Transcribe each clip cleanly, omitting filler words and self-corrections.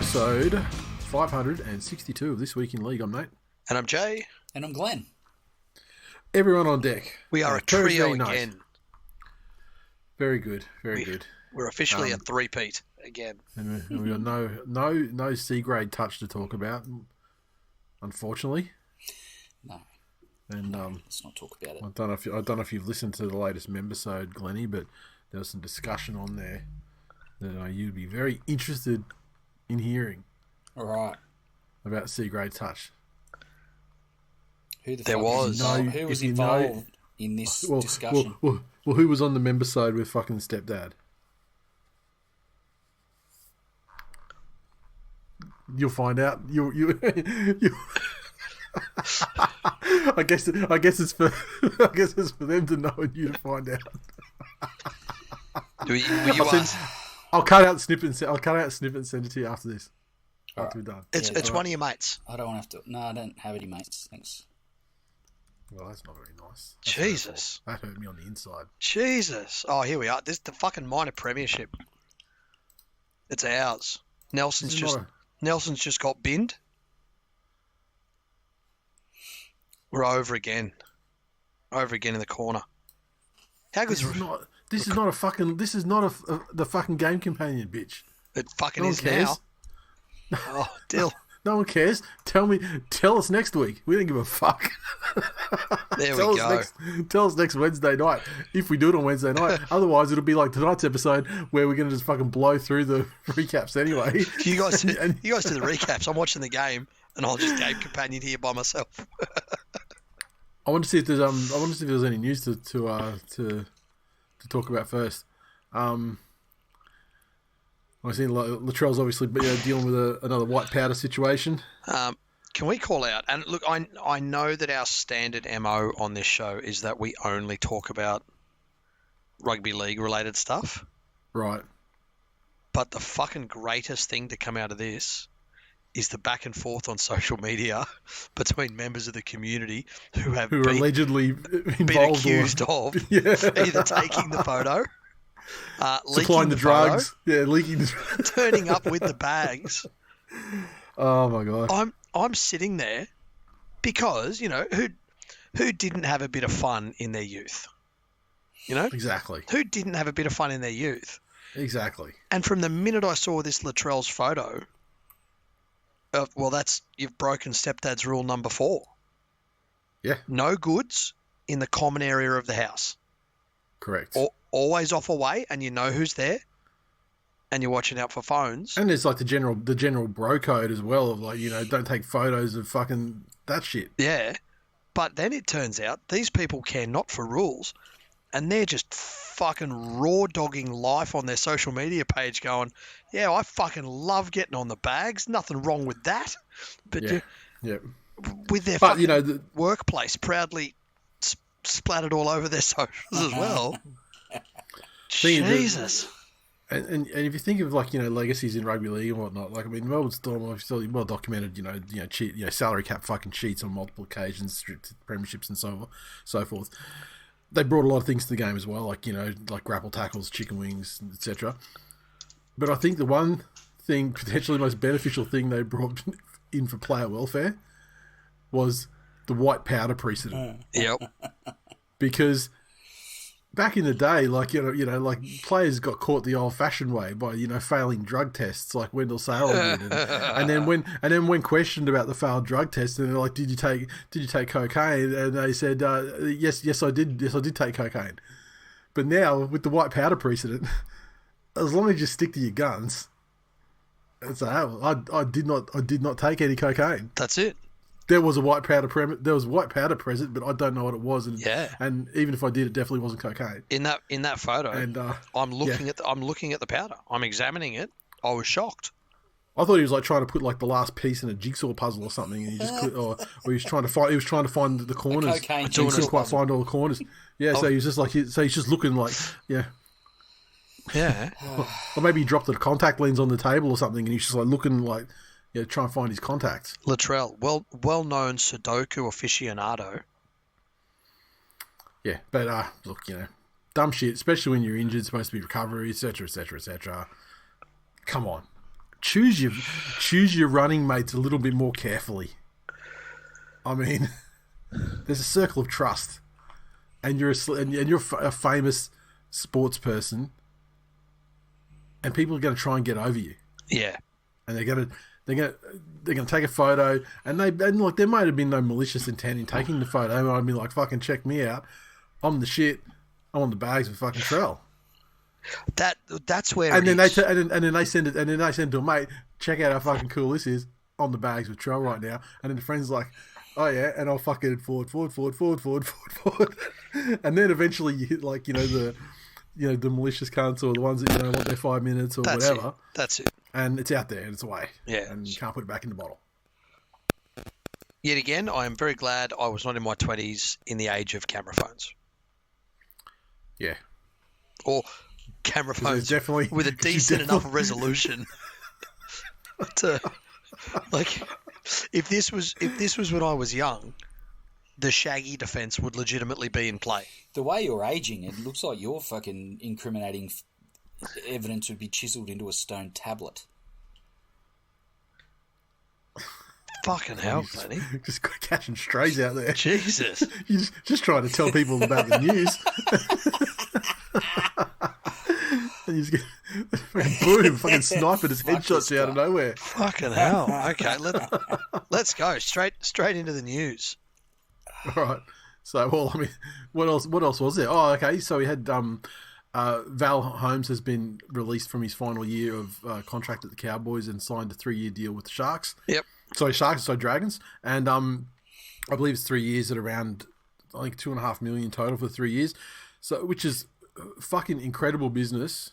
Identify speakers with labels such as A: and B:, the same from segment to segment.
A: episode 562 of This Week in League. I'm Nate.
B: And I'm Jay.
C: And I'm Glenn.
A: Everyone on deck.
B: We are a
A: Thursday
B: trio
A: night.
B: again.
A: Very good, very good.
B: We're officially a three-peat again.
A: And we got no C grade touch to talk about, unfortunately.
C: No.
A: And
C: Let's not talk about it.
A: I don't know if you've listened to the latest membisode, Glennie, but there was some discussion on there that you'd be very interested in hearing.
C: All right.
A: About C grade touch.
C: Who the
B: There
C: fuck
B: was.
C: who was involved in this discussion?
A: Well, who was on the membisode with fucking stepdad? You'll find out. You. I guess it's for them to know and you to find out.
B: Will you ask?
A: I'll cut out snip and send it to you after this. After we're done.
B: It's one of your mates.
C: I don't have to. No, I don't have any mates. Thanks.
A: Well, that's not very nice.
B: Jesus.
A: That hurt me on the inside.
B: Jesus. Oh, here we are. This is the fucking minor premiership. It's ours. Nelson's just got binned. We're over again. Over again in the corner. How good
A: This is not the fucking game companion, bitch.
B: It fucking
A: No one
B: is
A: cares.
B: now. Oh, Dill.
A: No one cares. Tell us next week. We don't give a fuck.
B: There we go.
A: Tell us next Wednesday night if we do it on Wednesday night. Otherwise, it'll be like tonight's episode where we're going to just fucking blow through the recaps anyway.
B: You guys do the recaps. I'm watching the game, and I'll just game companion here by myself.
A: I want to see if there's any news to talk about first. I've seen Latrell's obviously dealing with another white powder situation.
B: Can we call out? And look, I know that our standard MO on this show is that we only talk about rugby league related stuff.
A: Right.
B: But the fucking greatest thing to come out of this is the back and forth on social media between members of the community who are
A: allegedly
B: been accused of either taking the photo,
A: supplying the drugs, leaking the
B: turning up with the bags.
A: Oh my god!
B: I'm sitting there because who didn't have a bit of fun in their youth,
A: exactly.
B: Who didn't have a bit of fun in their youth?
A: Exactly.
B: And from the minute I saw this Latrell's photo, you've broken stepdad's rule number 4.
A: Yeah.
B: No goods in the common area of the house.
A: Correct.
B: Always off away, and you know who's there, and you're watching out for phones.
A: And there's like the general bro code as well of don't take photos of fucking that shit.
B: Yeah. But then it turns out these people care not for rules, and they're just fucking raw dogging life on their social media page going, yeah, I fucking love getting on the bags. Nothing wrong with that. But with their workplace proudly splattered all over their socials as well. Jesus.
A: And if you think of legacies in rugby league and whatnot, Melbourne Storm obviously well documented, salary cap fucking cheats on multiple occasions, strict premierships and so forth. They brought a lot of things to the game as well, like grapple tackles, chicken wings, etc. But I think the one thing, potentially the most beneficial thing they brought in for player welfare was the white powder precedent.
B: Yep.
A: Because back in the day, players got caught the old-fashioned way by failing drug tests, like Wendell Saylor did, and then when questioned about the failed drug test, and they're like, "Did you take cocaine?" And they said, "Yes, I did. Yes, I did take cocaine." But now with the white powder precedent, as long as you stick to your guns, and say, "I did not take any cocaine."
B: That's it.
A: There was white powder present, but I don't know what it was. And even if I did, it definitely wasn't cocaine.
B: In that photo, and I'm looking at the powder. I'm examining it. I was shocked.
A: I thought he was trying to put the last piece in a jigsaw puzzle or something, and he just or he was trying to find the corners.
C: Cocaine.
A: He couldn't quite find all the corners. Yeah, so he was just he's just looking
B: Yeah.
A: Or maybe he dropped the contact lens on the table or something, and he's just looking try and find his contacts.
B: Latrell, well-known Sudoku aficionado.
A: Yeah, but look, dumb shit, especially when you're injured, supposed to be recovery, etc., etc., etc. Come on. choose your running mates a little bit more carefully. I mean, there's a circle of trust, and you're a famous sports person, and people are going to try and get over you.
B: Yeah,
A: and they're going to take a photo, and like there might have been no malicious intent in taking the photo. They might have been like, "Fucking check me out, I'm the shit. I'm on the bags with fucking TWiL."
B: That's where.
A: And then they send it to a mate. Check out how fucking cool this is. On the bags with TWiL right now, and then the friend's like, "Oh yeah," and I'll fucking forward, and then eventually you hit like the malicious cunts or the ones that want their 5 minutes or whatever.
B: That's it.
A: And it's out there and it's away.
B: Yeah,
A: and you can't put it back in the bottle.
B: Yet again, I am very glad I was not in my 20s in the age of camera phones.
A: Yeah.
B: Or camera phones
A: definitely
B: with a decent enough resolution. Like, if this was when I was young, the Shaggy defense would legitimately be in play.
C: The way you're aging, it looks like your fucking incriminating evidence would be chiseled into a stone tablet.
B: Fucking hell, Benny.
A: Just catching strays out there.
B: Jesus.
A: You're just trying to tell people about the news. And you just get boom, fucking sniper just headshots you out of nowhere.
B: Fucking hell. Okay, let's go straight into the news.
A: All right. So, well, I mean, what else was there? Oh, okay. So we had Val Holmes has been released from his final year of contract at the Cowboys and signed a 3-year deal with the Sharks.
B: Yep.
A: Sorry, Dragons. And I believe it's 3 years at around, I think, $2.5 million total for 3 years. So, which is fucking incredible business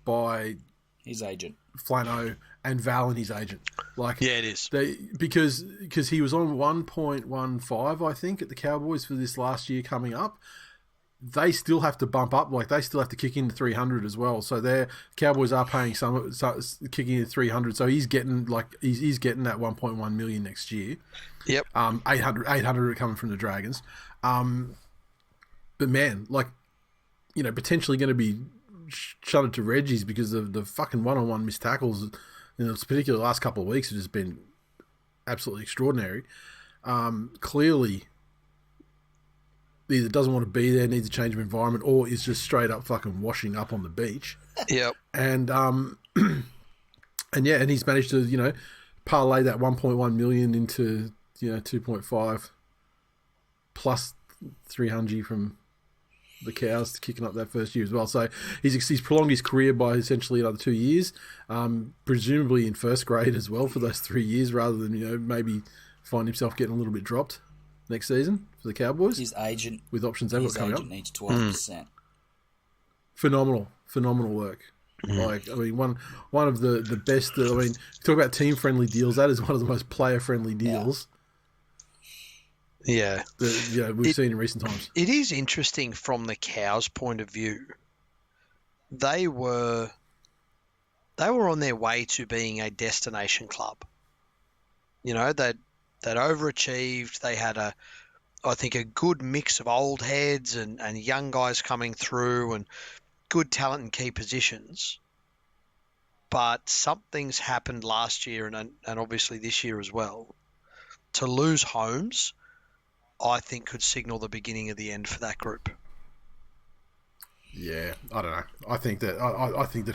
A: by
C: his agent,
A: Flano, and Val and his agent. Like,
B: yeah, it is.
A: Because he was on 1.15, I think, at the Cowboys for this last year coming up. They still have to bump up, like they still have to kick in to 300 as well. So their Cowboys are paying some kicking in 300. So he's getting he's getting that 1.1 million next year.
B: Yep.
A: 800 coming from the Dragons. But man, like, potentially going to be shunted to Reggie's because of the fucking one-on-one missed tackles. Particularly the last couple of weeks have just been absolutely extraordinary. Clearly, either doesn't want to be there, needs a change of environment, or is just straight up fucking washing up on the beach.
B: Yep.
A: And and he's managed to parlay that 1.1 million into 2.5 plus 300 from the Cows kicking up that first year as well. So he's prolonged his career by essentially another 2 years, presumably in first grade as well for those 3 years, rather than maybe find himself getting a little bit dropped next season for the Cowboys.
C: His agent
A: with options they've got coming up
C: needs 12%.
A: Phenomenal work. Like, I mean, one of the best. I mean, talk about team friendly deals. That is one of the most player friendly deals.
B: Yeah,
A: that we've seen in recent times.
B: It is interesting from the Cows' point of view. They were on their way to being a destination club. They'd overachieved. They had I think a good mix of old heads and young guys coming through and good talent in key positions. But something's happened last year and obviously this year as well. To lose Holmes, I think could signal the beginning of the end for that group.
A: Yeah, I don't know. I think that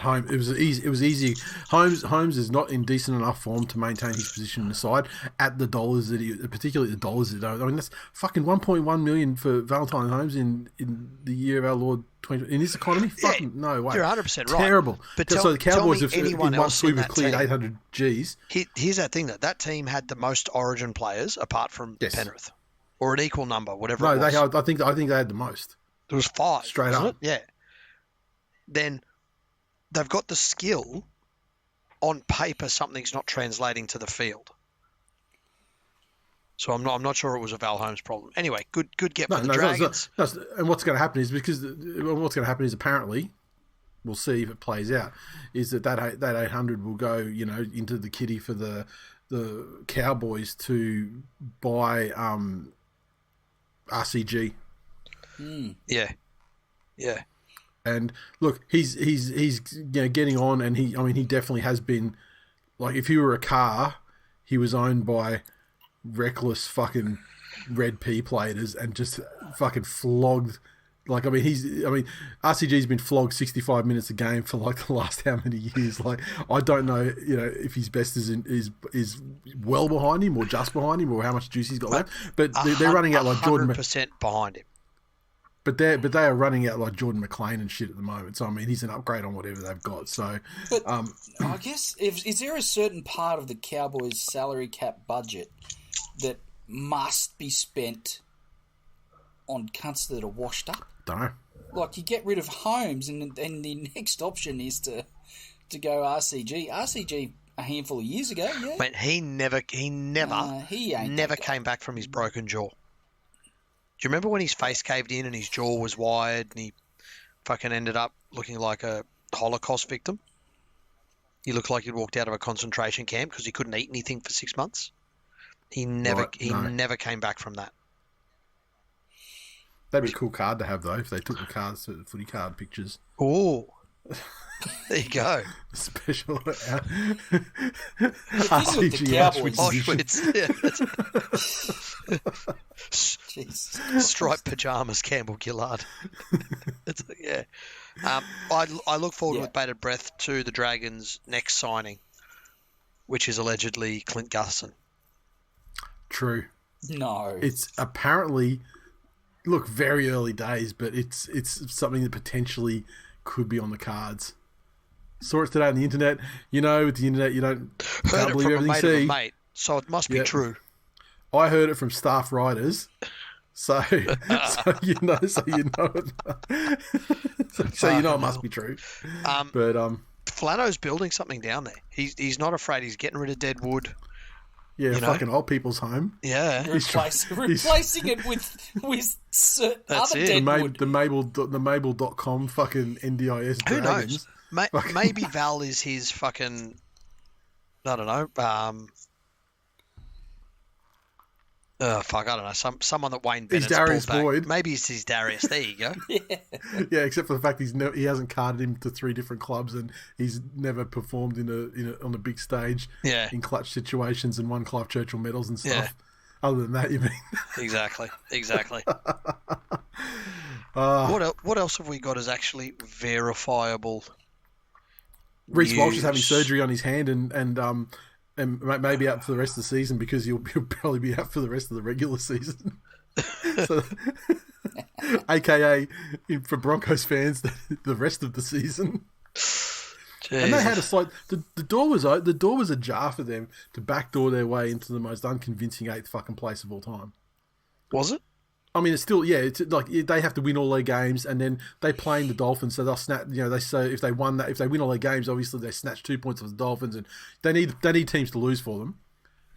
A: Holmes. It was easy. Holmes is not in decent enough form to maintain his position in the side at the dollars particularly the dollars that. I mean, that's fucking 1.1 million for Valentine Holmes in the year of our Lord 20 in this economy. Fucking no way.
B: You're 100% right.
A: Terrible.
B: But
A: so the Cowboys have
B: anyone
A: in one
B: else
A: sweep
B: in
A: have
B: that
A: cleared
B: team,
A: 800 Gs.
B: Here's that thing that team had the most Origin players apart from Penrith, or an equal number, whatever.
A: No,
B: it was.
A: I think they had the most.
B: There was 5.
A: Straight up.
B: Yeah. Then they've got the skill. On paper, something's not translating to the field. So I'm not sure it was a Val Holmes problem. Anyway, good get for the Dragons.
A: And what's going to happen is apparently, we'll see if it plays out, is that 800 will go into the kitty for the Cowboys to buy RCG.
B: Yeah.
A: And look, he's getting on, and he definitely has been like if he were a car, he was owned by reckless fucking red P platers and just fucking flogged. Like, I mean, RCG's been flogged 65 minutes a game for like the last how many years? Like, I don't know, if his best is well behind him or just behind him or how much juice he's got left. But they're running out like Jordan.
B: 100% behind him.
A: But they are running out like Jordan McLean and shit at the moment. So I mean, he's an upgrade on whatever they've got. So,
C: but I guess is there a certain part of the Cowboys' salary cap budget that must be spent on cunts that are washed up?
A: Don't know.
C: Like, you get rid of Holmes, and the next option is to go RCG. RCG a handful of years ago, yeah.
B: Mate, he never came back from his broken jaw. Do you remember when his face caved in and his jaw was wired and he fucking ended up looking like a Holocaust victim? He looked like he'd walked out of a concentration camp because he couldn't eat anything for 6 months. He never came back from that.
A: That'd be a cool card to have, though, if they took the cards, the footy card pictures.
B: Oh, there you go.
A: Special
C: RCG
B: Auschwitz. Striped pajamas, Campbell Gillard. Yeah. I look forward with bated breath to the Dragons' next signing, which is allegedly Clint Gutherson.
A: True.
C: No.
A: It's apparently... Look, very early days, but it's something that potentially could be on the cards. Saw it today on the internet. With the internet, you can't believe everything you see.
B: Of a mate, so it must be true.
A: I heard it from staff writers, so you know it. So you know it must be true. But
B: Flano's building something down there. He's not afraid. He's getting rid of dead wood.
A: Yeah, fucking old people's home.
B: Yeah,
C: replacing it with other
B: it.
C: dead wood.
A: The Mabel.com fucking NDIS
B: Who
A: dragons.
B: knows? Maybe Val is his fucking... I don't know. I don't know. Someone that Wayne Bennett's
A: He's Darius
B: pulled back.
A: Boyd.
B: Maybe it's his Darius. There you go.
A: Yeah, except for the fact he hasn't carded him to 3 different clubs and he's never performed on a big stage in clutch situations and won Clive Churchill medals and stuff.
B: Yeah.
A: Other than that, you mean?
B: Exactly. What else have we got as actually verifiable?
A: Reece Walsh is having surgery on his hand and maybe out for the rest of the season because he'll probably be out for the rest of the regular season. So, AKA for Broncos fans, the rest of the season.
B: Jesus.
A: And they had a slight. The door was ajar for them to backdoor their way into the most unconvincing 8th fucking place of all time.
B: Was it?
A: I mean, it's still it's like they have to win all their games, and then they play in the Dolphins, so they'll snap. If they win all their games, obviously they snatch 2 points off the Dolphins, and they need teams to lose for them.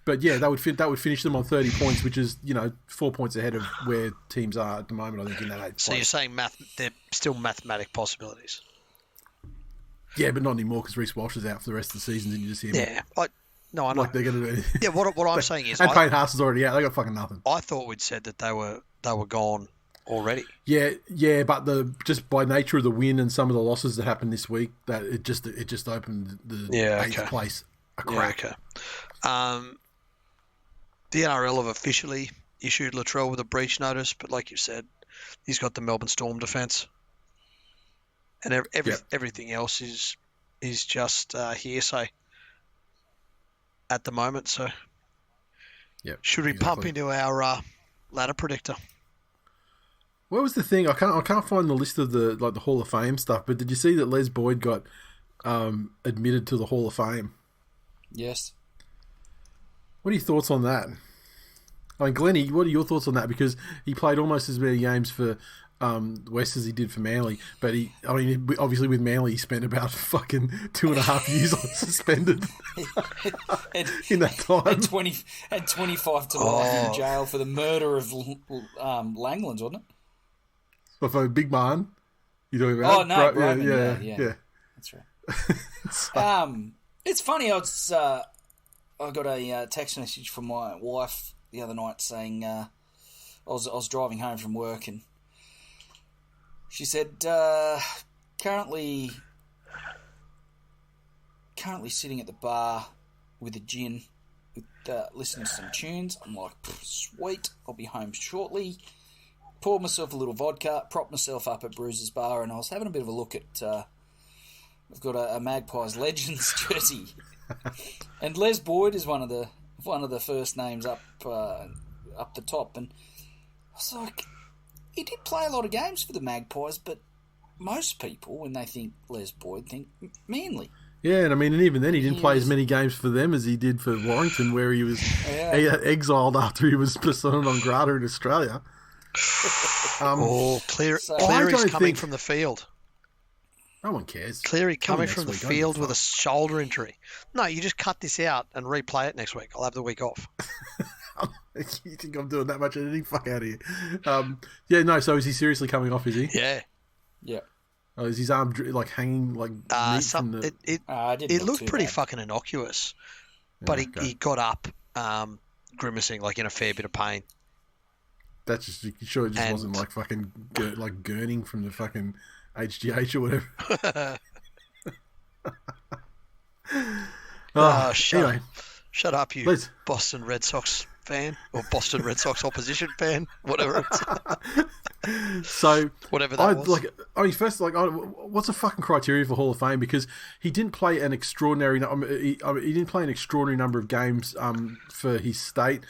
A: But yeah, that would finish them on 30 points, which is 4 points ahead of where teams are at the moment. I think in that 8th place.
B: So you're saying they're still mathematic possibilities?
A: Yeah, but not anymore because Reece Walsh is out for the rest of the season. Didn't you just hear?
B: Yeah, I know.
A: Like they're going to do anything.
B: Yeah, what I'm saying is,
A: and Payne Haas is already out. They got fucking nothing.
B: I thought we'd said that they were gone already.
A: Yeah, but just by nature of the win and some of the losses that happened this week, that it just opened the 8th place a crack.
B: Yeah, okay. The NRL have officially issued Latrell with a breach notice, but like you said, he's got the Melbourne Storm defence, and everything else is just hearsay at the moment. So, should we pump into our ladder predictor?
A: What was the thing? I can't find the list of the Hall of Fame stuff. But did you see that Les Boyd got admitted to the Hall of Fame?
C: Yes.
A: What are your thoughts on that? I mean, Glennie, what are your thoughts on that? Because he played almost as many games for West as he did for Manly. But obviously with Manly, he spent about fucking 2.5 years suspended in that time.
C: Had 25 to life in jail for the murder of Langlands, wasn't it?
A: But for Big Man, you talking about?
C: Oh no, Broman,
A: yeah.
C: That's right. It's funny. I got a text message from my wife the other night saying I was driving home from work and she said currently sitting at the bar with a gin, with listening to some tunes. I'm like, sweet, I'll be home shortly. Poured myself a little vodka, propped myself up at Bruiser's Bar, and I was having a bit of a look at... I've got a Magpies Legends jersey. And Les Boyd is one of the first names up the top. And I was like, he did play a lot of games for the Magpies, but most people, when they think Les Boyd, think Manly.
A: Yeah, and I mean, and even then, he didn't play as many games for them as he did for Warrington, where he was exiled after he was persona non grata in Australia.
B: Cleary's coming from the field.
A: No one cares.
B: Cleary coming from the field with a shoulder injury. No, you just cut this out and replay it next week. I'll have the week off.
A: You think I'm doing that much editing? Fuck out of here. So is he seriously coming off, is he?
B: Yeah.
C: Yeah.
A: Oh, is his arm like hanging like meat from the...
B: It looked pretty fucking innocuous, but he got up grimacing, like in a fair bit of pain.
A: That's just... You sure it just wasn't like fucking like gurning from the fucking HGH or whatever?
B: Anyway. Shut up, you
A: Liz.
B: Boston Red Sox fan or Boston Red Sox opposition fan, whatever it's.
A: So
B: whatever that was.
A: First, what's the fucking criteria for Hall of Fame? Because he didn't play an extraordinary. He didn't play an extraordinary number of games for his state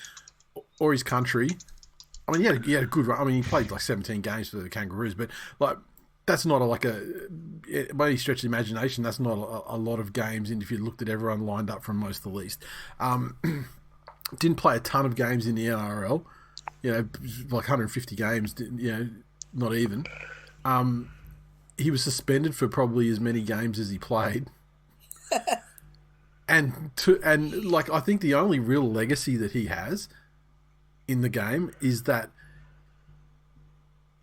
A: or his country. I mean, he had a good run. I mean, he played like 17 games for the Kangaroos, but like that's not by any stretch of the imagination, that's not a lot of games. And if you looked at everyone lined up from most to least, didn't play a ton of games in the NRL. Like 150 games. Not even. He was suspended for probably as many games as he played. and I think the only real legacy that he has in the game is that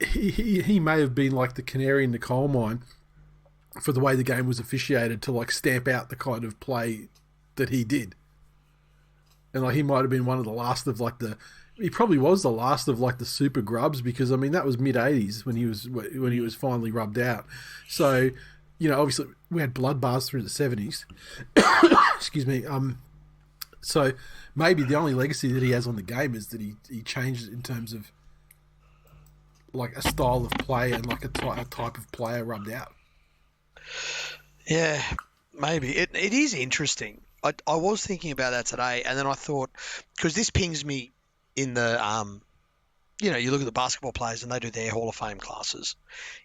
A: he may have been like the canary in the coal mine for the way the game was officiated to like stamp out the kind of play that he did. And like he might have been one of the last of like he probably was the last of like the super grubs, because I mean that was mid-80s when he was finally rubbed out. So, obviously we had bloodbaths through the 70s. Excuse me. So maybe the only legacy that he has on the game is that he changed it in terms of like a style of play and like a type of player rubbed out.
B: Yeah, maybe. It is interesting. I was thinking about that today, and then I thought, because this pings me in the, you look at the basketball players and they do their Hall of Fame classes.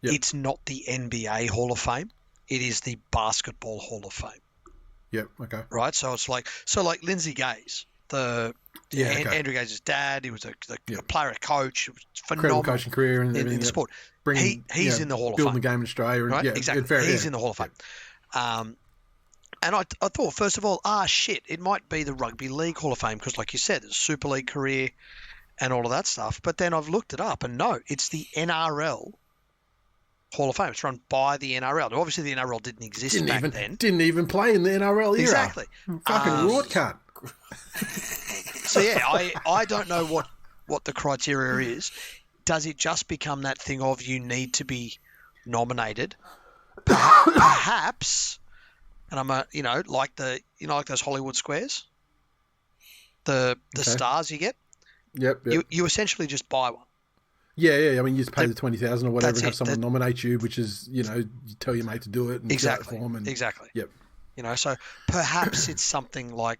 B: Yep. It's not the NBA Hall of Fame. It is the Basketball Hall of Fame.
A: Yep, okay.
B: Right? So it's like Lindsay Gaze, Andrew Gaze's dad, he was a player, a coach, it was phenomenal.
A: Incredible coaching career in the
B: sport. He's in the Hall of Fame.
A: Building the game in Australia.
B: Right? Exactly. He's in the Hall of Fame. And I thought, first of all, it might be the Rugby League Hall of Fame because, like you said, there's a Super League career and all of that stuff. But then I've looked it up, and no, it's the NRL Hall of Fame. It's run by the NRL. Obviously, the NRL didn't exist back then.
A: Didn't even play in the NRL era.
B: Exactly.
A: Fucking rort cunt.
B: So, yeah, I don't know what the criteria is. Does it just become that thing of you need to be nominated? Perhaps... And I'm like those Hollywood squares, the stars you get.
A: Yep.
B: You essentially just buy one.
A: Yeah. I mean, you just pay the $20,000 or whatever and have someone nominate you, which is you tell your mate to do it and
B: exactly.
A: fill out the form and,
B: exactly.
A: Yep.
B: So perhaps it's something like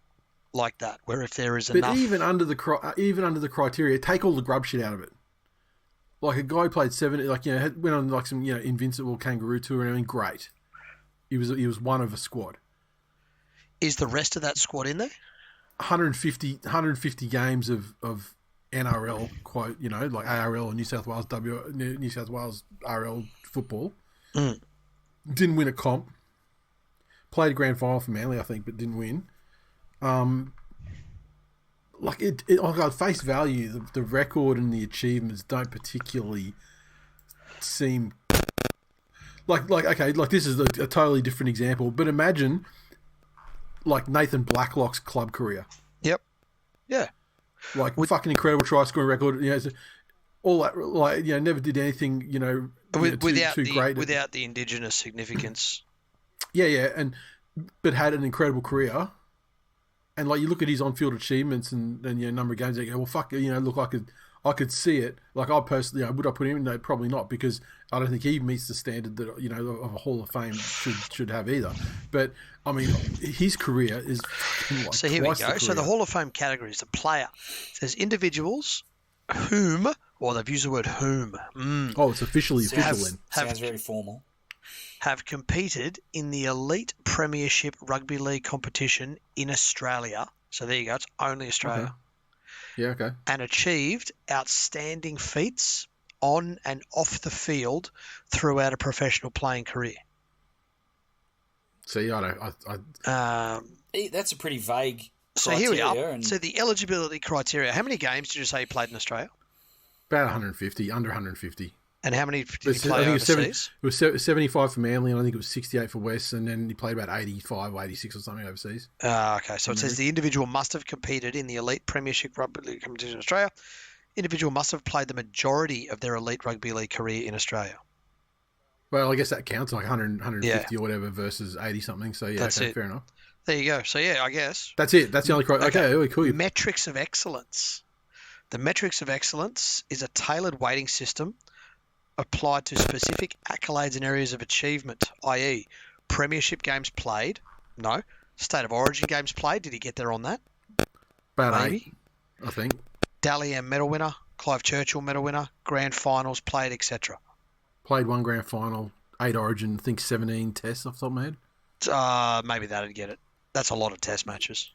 B: that, where if there is
A: but
B: enough.
A: But even under the criteria, take all the grub shit out of it. Like a guy who played 70, went on like some invincible kangaroo tour and everything. Great. He was one of a squad.
B: Is the rest of that squad in there?
A: 150 games of NRL, quote, like ARL and New South Wales RL football.
B: Mm.
A: Didn't win a comp. Played a grand final for Manly, I think, but didn't win. Like at face value, the record and the achievements don't particularly seem. Like this is a totally different example, but imagine like Nathan Blacklock's club career.
B: Yep. Yeah.
A: Like fucking incredible try scoring record. All that. Never did anything. Too great
B: without the Indigenous significance.
A: Yeah, but had an incredible career. and like you look at his on-field achievements and number of games, they go, well, fuck, look, I could see it. Like I personally, would I put him in? No, probably not, because I don't think he meets the standard that of a Hall of Fame should have either. But I mean, his career is like
B: so here we
A: twice
B: go.
A: the
B: So the
A: career.
B: Hall of Fame category is a player. It says individuals whom, or they've used the word whom.
A: Oh, it's official then.
C: Sounds very formal.
B: Have competed in the elite premiership rugby league competition in Australia. So there you go. It's only Australia.
A: Okay. Yeah, okay.
B: And achieved outstanding feats on and off the field throughout a professional playing career.
A: See,
C: That's a pretty vague
B: So
C: criteria.
B: here we are.
C: And
B: So the eligibility criteria. How many games did you say you played in Australia?
A: about 150, under 150.
B: And how many did you
A: I
B: play
A: think
B: overseas?
A: it was 75 for Manly, and I think it was 68 for West, and then he played about 85 or 86 or something overseas.
B: Okay, so it says the individual must have competed in the elite premiership rugby league competition in Australia. Individual must have played the majority of their elite rugby league career in Australia.
A: Well, I guess that counts, like 100, 150
B: Yeah.
A: or whatever versus 80 something. So yeah,
B: That's
A: okay,
B: it.
A: fair enough.
B: There you go. So yeah, I guess.
A: That's it. That's the only criteria. Okay, cool.
B: Metrics of excellence. The metrics of excellence is a tailored weighting system applied to specific accolades and areas of achievement, i.e. premiership games played. No. State of origin games played. Did he get there on that?
A: About
B: Maybe.
A: 8, I think.
B: Dally M medal winner, Clive Churchill medal winner, grand finals played, etc.
A: Played one grand final, 8 Origin, I think 17 tests off the top of my head.
B: Maybe that'd get it. That's a lot of test matches.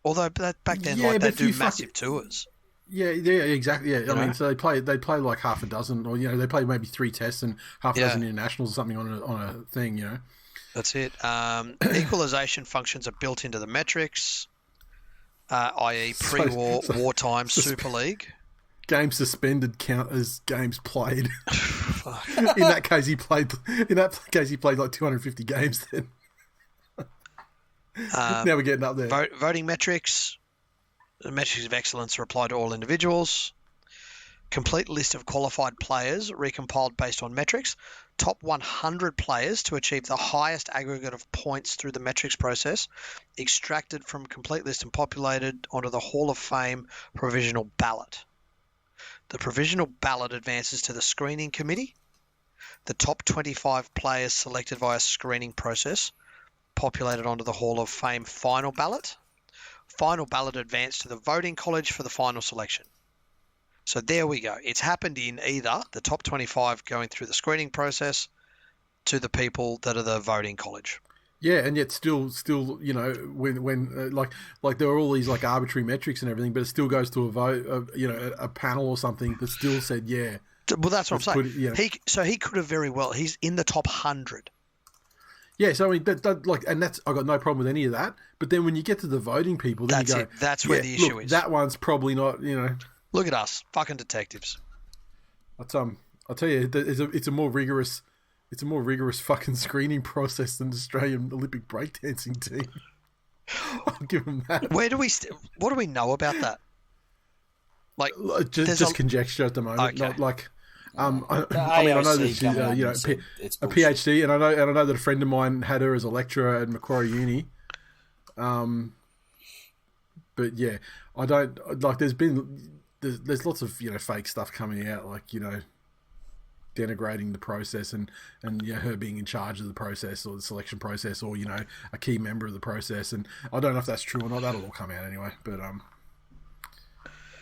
B: Although back then,
A: Yeah,
B: like
A: but
B: they
A: if
B: do
A: you
B: massive tours.
A: Yeah, exactly. Yeah,
B: You
A: I
B: know?
A: mean, so they play like half a dozen, or they play maybe 3 tests and half a dozen internationals or something on a thing.
B: That's it. Equalization functions are built into the metrics, i.e. pre-war, wartime Super League.
A: Games suspended count as games played. In that case, he played. In that case, he played like 250 games. Then now we're getting up there.
B: Voting metrics. The metrics of excellence are applied to all individuals. Complete list of qualified players recompiled based on metrics. Top 100 players to achieve the highest aggregate of points through the metrics process. Extracted from complete list and populated onto the Hall of Fame provisional ballot. The provisional ballot advances to the screening committee. The top 25 players selected via screening process populated onto the Hall of Fame final ballot. Final ballot advanced to the voting college for the final selection. So there we go. It's happened in either the top 25 going through the screening process to the people that are the voting college.
A: Yeah, and yet still, when like there are all these like arbitrary metrics and everything, but it still goes to a vote, a panel or something that still said yeah.
B: Well, that's what I'm saying.
A: Put
B: He could have very well. He's in the top 100.
A: Yeah, so I mean, I got no problem with any of that. But then when you get to the voting people, then
B: That's
A: you go,
B: it. That's where the issue is.
A: That one's probably not,
B: Look at us, fucking detectives.
A: I'll tell you, it's a more rigorous fucking screening process than the Australian Olympic breakdancing team. I'll give them that.
B: What do we know about that? Like,
A: just conjecture at the moment,
B: Okay.
A: not like. I mean, I know that she's a PhD, and I know that a friend of mine had her as a lecturer at Macquarie Uni. But yeah, I don't like. There's lots of fake stuff coming out, like denigrating the process and her being in charge of the process or the selection process or a key member of the process, and I don't know if that's true or not. That'll all come out anyway. But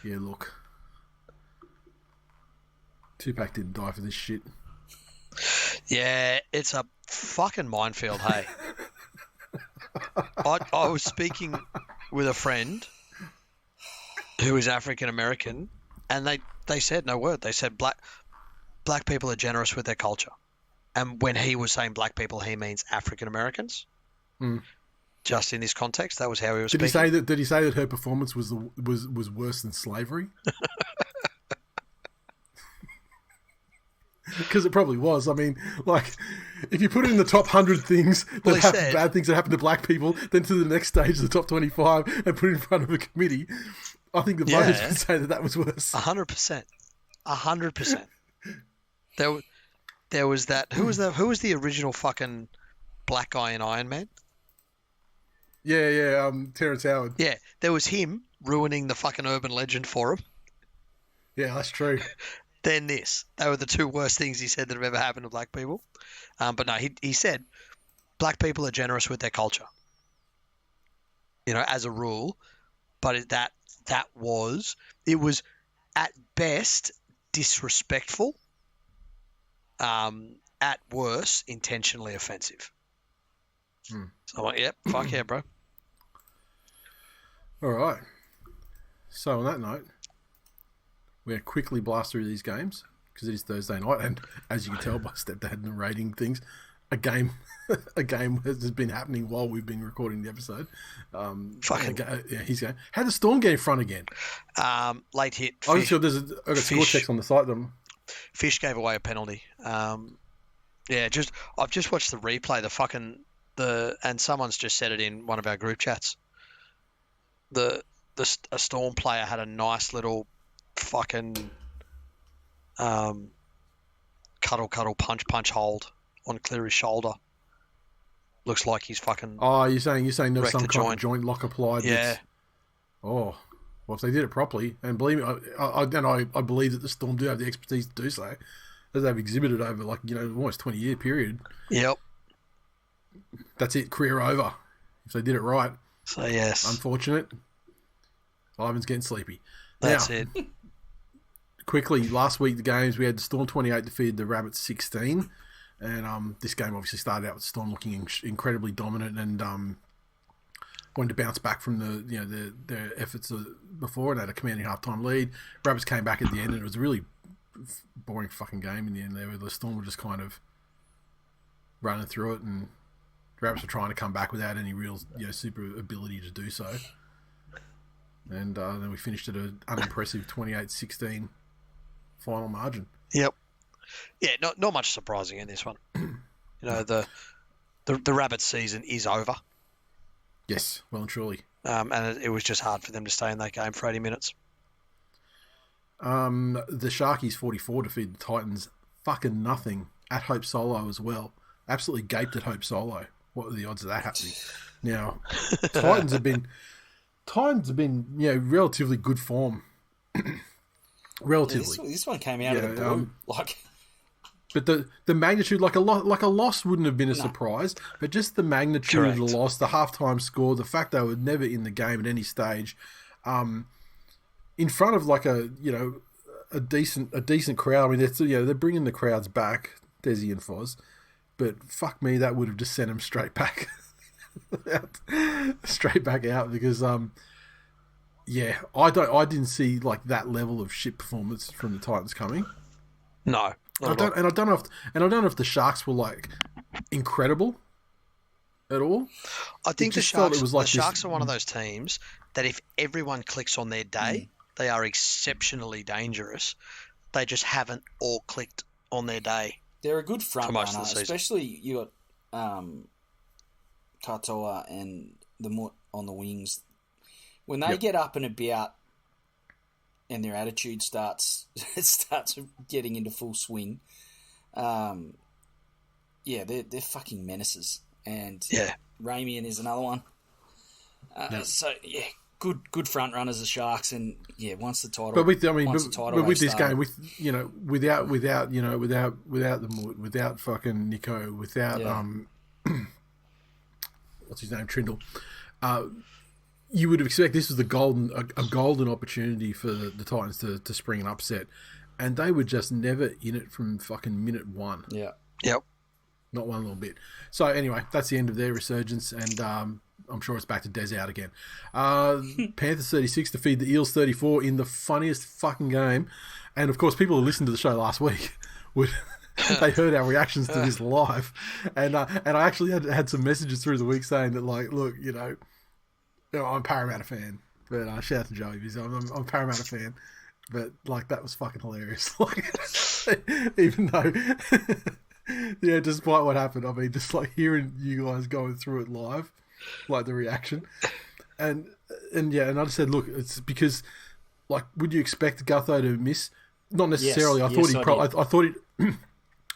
A: yeah, look. Tupac didn't die for this shit.
B: Yeah, it's a fucking minefield, hey. I was speaking with a friend who is African American, and they said no word. They said black people are generous with their culture, and when he was saying black people, he means African Americans.
A: Mm.
B: Just in this context, that was how he was
A: Did
B: speaking.
A: Did he say that her performance was worse than slavery? Because it probably was. I mean, like, if you put it in the top 100 things that bad things that happen to black people, then to the next stage, the top 25, and put it in front of a committee, I think the voters would say that was worse.
B: 100%. 100%. There was that. Who was the original fucking black guy in Iron Man?
A: Yeah. Terrence Howard.
B: Yeah, there was him ruining the fucking urban legend for him.
A: Yeah, that's true.
B: Then this. They were the two worst things he said that have ever happened to black people. But no, he said black people are generous with their culture, as a rule. But it was at best disrespectful, at worst intentionally offensive. So I'm like, yep, fuck yeah, bro.
A: All right. So on that note, we're going to quickly blast through these games because it is Thursday night, and as you can tell by Stepdad narrating things, a game has been happening while we've been recording the episode. He's going. How did the Storm get in front again?
B: Late hit.
A: I'm sure I've got score checks on the site.
B: Fish gave away a penalty. I've just watched the replay. And someone's just said it in one of our group chats. A Storm player had a nice little fucking cuddle punch hold on Cleary's shoulder. Looks like he's fucking.
A: Oh, you're saying there was some kind of joint lock applied?
B: Yeah.
A: Oh, well, if they did it properly, and believe me, I believe that the Storm do have the expertise to do so, as they've exhibited over almost 20-year period.
B: Yep.
A: That's it, career over. If they did it right.
B: So yes.
A: Unfortunate. Ivan's getting sleepy.
B: That's it.
A: Quickly, last week the games, we had the Storm 28 defeated the Rabbits 16, and this game obviously started out with Storm looking incredibly dominant and wanted to bounce back from their efforts before, and had a commanding halftime lead. Rabbits came back at the end, and it was a really boring fucking game in the end there, where the Storm were just kind of running through it, and the Rabbits were trying to come back without any real super ability to do so. And then we finished at an unimpressive 28-16 final margin.
B: Yep. Yeah, not much surprising in this one. The Rabbits season is over.
A: Yes, well and truly.
B: And it was just hard for them to stay in that game for 80 minutes.
A: The Sharkies 44 defeated the Titans fucking nothing at Hope Solo as well. Absolutely gaped at Hope Solo. What are the odds of that happening? Now, Titans have been relatively good form. Relatively.
C: Yeah, this one came out of the blue.
A: But the magnitude, like a loss wouldn't have been a surprise, but just the magnitude of the loss, the halftime score, the fact they were never in the game at any stage, in front of a decent crowd. I mean, they're bringing the crowds back, Desi and Foz, but fuck me, that would have just sent them straight back, out because I didn't see that level of shit performance from the Titans coming.
B: No.
A: I don't know if the Sharks were incredible at all.
B: I think the Sharks are one of those teams that if everyone clicks on their day, they are exceptionally dangerous. They just haven't all clicked on their day.
C: They're a good front runner, especially you got Katoa and the Mutt on the wings. When they get up and about, and their attitude starts getting into full swing, they're fucking menaces. And Ramian is another one. So good front runners the Sharks, and once the title. But with
A: this game, without the Moot, without fucking Nico, without what's his name, Trindle. You would expect this was a golden opportunity for the Titans to spring an upset, and they were just never in it from fucking minute one.
C: Yeah.
B: Yep.
A: Not one little bit. So anyway, that's the end of their resurgence, and I'm sure it's back to Des out again. Panthers 36 to feed the Eels 34 in the funniest fucking game, and of course, people who listened to the show last week they heard our reactions to this live, and I actually had some messages through the week saying that look, I'm a Parramatta fan, but shout out to Joey because I'm a Parramatta fan, but that was fucking hilarious. Even though, despite what happened, I mean, just hearing you guys going through it live, the reaction, and I just said, look, it's because, would you expect Gutho to miss? Not necessarily.
C: Yes,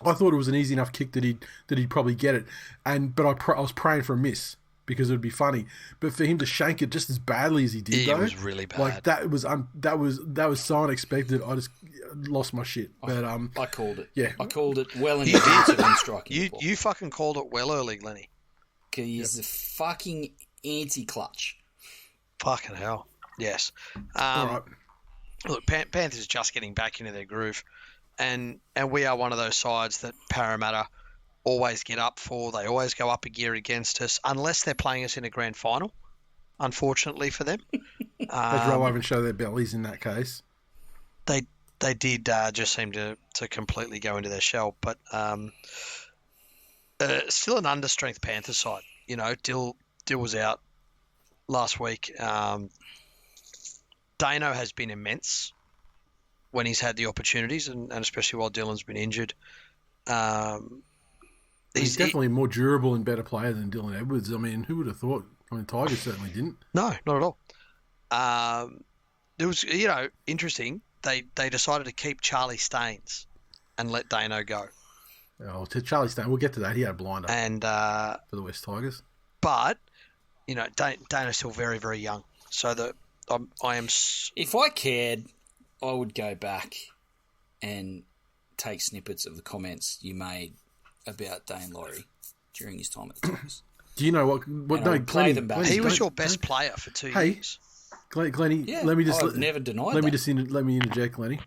A: I thought it was an easy enough kick that he'd probably get it, but I was praying for a miss. because it would be funny. But for him to shank it just as badly as he did,
B: It was really bad.
A: Like that was so unexpected. I just lost my shit. But
C: I called it.
A: Yeah,
C: I called it well in advance of him striking.
B: You fucking called it well early, Glenny.
C: Because he's a fucking anti-clutch.
B: Fucking hell. Yes.
A: all right.
B: Look, Panthers just getting back into their groove, and we are one of those sides that Parramatta always get up for. They always go up a gear against us, unless they're playing us in a grand final, unfortunately for them.
A: They'd roll over and show their bellies in that case.
B: They did just seem to completely go into their shell, but still an understrength Panthers side. You know, Dill was out last week. Dano has been immense when he's had the opportunities, and especially while Dylan's been injured.
A: He's definitely a more durable and better player than Dylan Edwards. I mean, who would have thought? I mean, Tigers certainly didn't.
B: No, not at all. It was, interesting. They decided to keep Charlie Staines and let Dano go.
A: Oh, to Charlie Staines, we'll get to that. He had a blinder
B: and
A: for the West Tigers.
B: But, Dano's still very, very young. So I am...
C: If I cared, I would go back and take snippets of the comments you made about Dane Laurie during his time at the Tigers.
A: Do you know what? No,
C: play them back.
B: He was your best player for 2 years.
A: Glenny,
C: Yeah,
A: let me just
C: I've never denied
A: let me
C: that.
A: just let me interject, Glenny.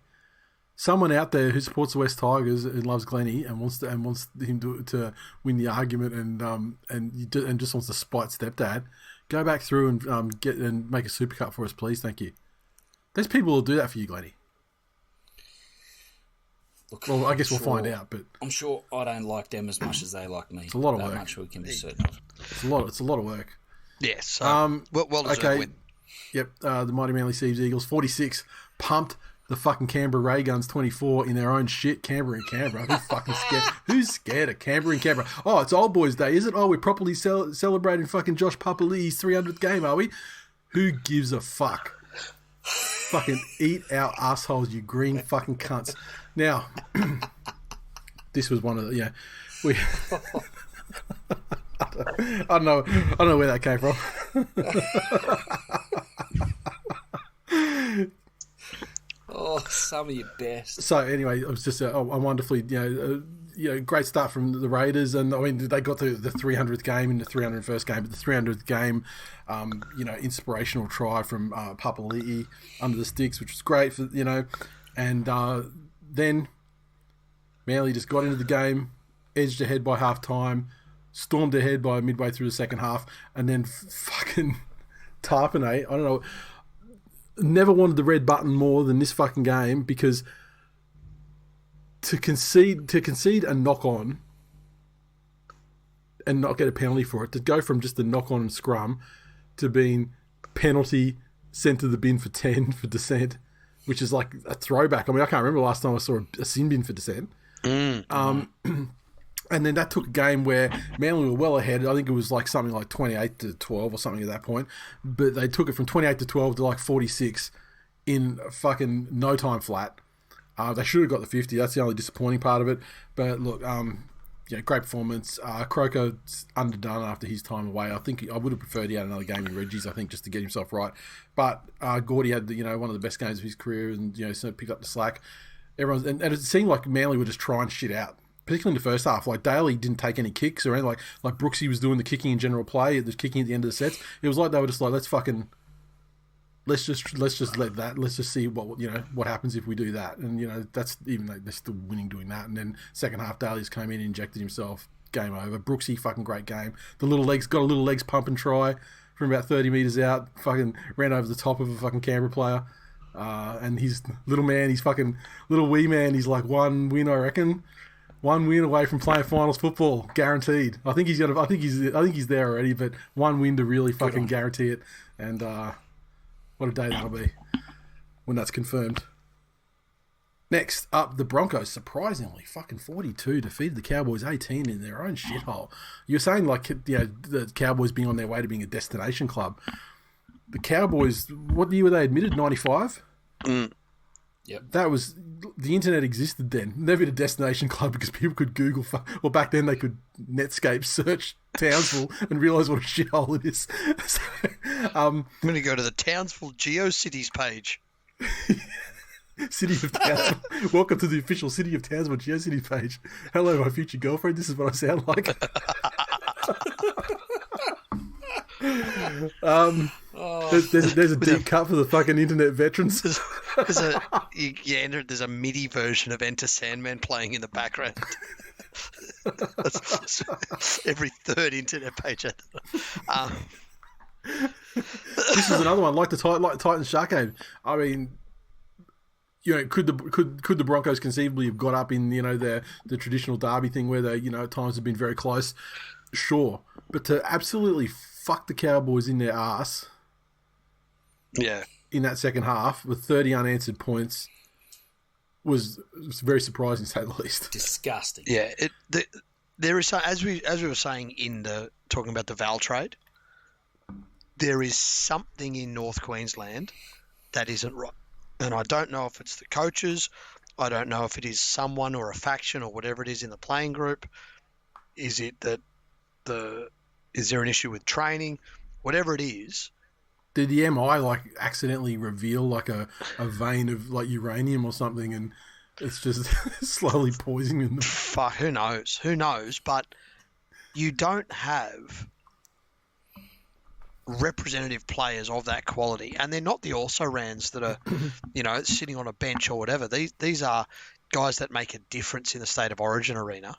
A: Someone out there who supports the West Tigers and loves Glenny and wants him to win the argument and just wants to spite stepdad, go back through and get and make a super cut for us, please. Thank you. There's people who'll do that for you, Glenny.
C: Look,
A: Well, I guess we'll find out, but
C: I'm sure I don't like them as much as they like me.
A: It's a lot of
C: that
A: work.
C: much we can be certain of.
A: it's a lot of work.
B: Yes. Well deserved
A: Okay.
B: win.
A: Yep. The Mighty Manly Seas Eagles 46 pumped the fucking Canberra Ray Guns 24 in their own shit. Canberra and Canberra. Who's fucking scared? Who's scared of Canberra and Canberra? Oh, it's Old Boys Day, is it? Oh, we're properly celebrating fucking Josh Papali'i's 300th game, are we? Who gives a fuck? Fucking eat our assholes, you green fucking cunts. Now, this was one of the we. I don't know where that came from.
C: Oh, some of your best.
A: So anyway, it was just a wonderfully, great start from the Raiders, and I mean they got the 300th game in the 301st game, but the 300th game, inspirational try from Papali'i under the sticks, which was great for and then Manly just got into the game, edged ahead by half time, stormed ahead by midway through the second half, and then fucking Tarpanay, I don't know. Never wanted the red button more than this fucking game, because to concede a knock on and not get a penalty for it, to go from just a knock on and scrum to being penalty sent to the bin for 10 for dissent, which is like a throwback. I mean, I can't remember the last time I saw a sin bin for dissent. And then that took a game where Manly were well ahead. I think it was like something like 28-12 or something at that point. But they took it from 28-12 to like 46 in fucking no time flat. They should have got the 50. That's the only disappointing part of it. But look, great performance. Croker's underdone after his time away. I think I would have preferred he had another game in Reggie's, I think, just to get himself right. But Gordy had one of the best games of his career, and sort of picked up the slack. And it seemed like Manly were just trying shit out, particularly in the first half. Like Daly didn't take any kicks or anything. Like Brooksy was doing the kicking in general play, the kicking at the end of the sets. It was like they were just like, let's just let that. Let's just see what happens if we do that. And that's even though they're still winning doing that. And then second half, Daly's came in, injected himself. Game over. Brooksy, fucking great game. The little legs got a little legs pump and try from about 30 meters out. Fucking ran over the top of a fucking Canberra player. And his little man, he's fucking little wee man. He's like one win, I reckon. One win away from playing finals football, guaranteed. I think he's there already, but one win to really fucking guarantee it. And what a day that'll be when that's confirmed. Next up, the Broncos, surprisingly, fucking 42 defeated the Cowboys 18 in their own shithole. You're saying the Cowboys being on their way to being a destination club. The Cowboys, what year were they admitted? 95.
C: Yep.
A: That was the internet existed then. Never a destination club because people could Google. Well, back then they could Netscape search Townsville and realise what a shithole it is. So,
B: I'm going to go to the Townsville GeoCities page.
A: City of Townsville. Welcome to the official City of Townsville GeoCities page. Hello, my future girlfriend. This is what I sound like. There's a deep cut for the fucking internet veterans.
B: There's a MIDI version of Enter Sandman playing in the background. That's every third internet page.
A: This is another one like the Titans Sharkade. I mean, could the Broncos conceivably have got up in the traditional derby thing where they at times have been very close? Sure, but to absolutely fuck the Cowboys in their ass, in that second half with 30 unanswered points was very surprising, to say the least.
C: Disgusting.
B: Yeah, there is, as we were saying talking about the Val trade, there is something in North Queensland that isn't right. And I don't know if it's the coaches. I don't know if it is someone or a faction or whatever it is in the playing group. Is it that is there an issue with training? Whatever it is.
A: Did the MI accidentally reveal a vein of uranium or something, and it's just slowly poisoning them?
B: Fuck, who knows? Who knows? But you don't have representative players of that quality, and they're not the also-rans that are, sitting on a bench or whatever. These are guys that make a difference in the State of Origin arena.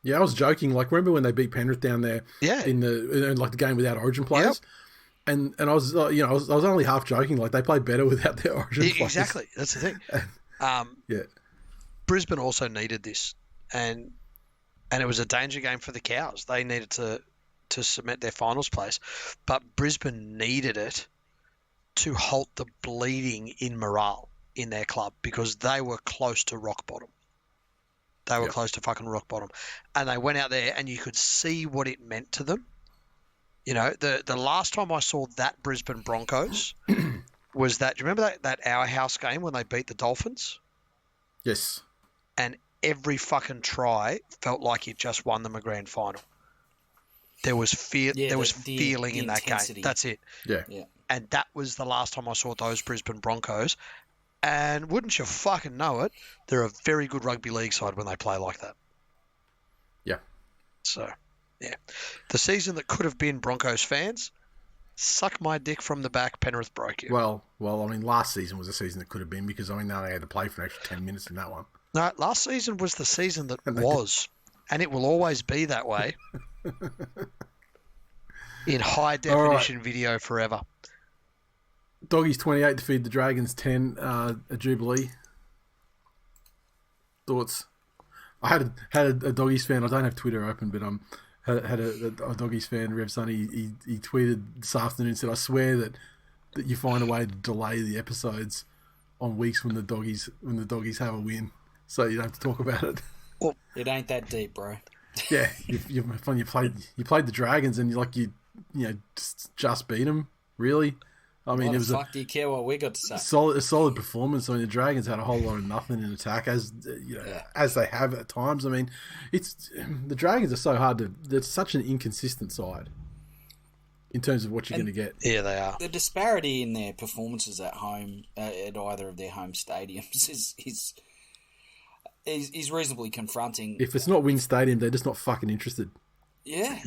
A: Yeah, I was joking. Remember when they beat Penrith down there?
B: Yeah.
A: In the game without Origin players, and I was I was only half joking. They played better without their Origin players.
B: Exactly, that's the thing. Brisbane also needed this, and it was a danger game for the Cows. They needed to cement their finals place, but Brisbane needed it to halt the bleeding in morale in their club because they were close to rock bottom. They were close to fucking rock bottom, and they went out there, and you could see what it meant to them. The last time I saw that Brisbane Broncos was that. Do you remember that Our House game when they beat the Dolphins?
A: Yes.
B: And every fucking try felt like it just won them a grand final. There was fear. There was feeling in that
C: intensity.
B: game. That's it.
A: Yeah.
B: And that was the last time I saw those Brisbane Broncos. And wouldn't you fucking know it, they're a very good rugby league side when they play like that.
A: Yeah.
B: So, yeah. The season that could have been Broncos fans, suck my dick from the back, Penrith broke you.
A: Well, I mean, last season was a season that could have been because, they had to play for an extra 10 minutes in that one.
B: No, last season was the season that was. And it will always be that way. In high definition video forever.
A: Doggies 28 to feed the Dragons 10, a Jubilee. Thoughts? I had a Doggies fan. I don't have Twitter open, but had a Doggies fan, Rev Sonny. He tweeted this afternoon and said, "I swear that you find a way to delay the episodes on weeks when the Doggies have a win, so you don't have to talk about it."
C: Well, it ain't that deep, bro.
A: Yeah, you played the Dragons and you just beat them. Really. I mean,
C: Why
A: it was
C: fuck do you care what we got to say?
A: a solid performance. I mean, the Dragons had a whole lot of nothing in attack, as as they have at times. I mean, the Dragons are so hard to. They're such an inconsistent side in terms of what you're going to get.
B: Yeah, they are.
C: The disparity in their performances at home, at either of their home stadiums, is reasonably confronting.
A: If it's not Win Stadium, they're just not fucking interested.
C: Yeah.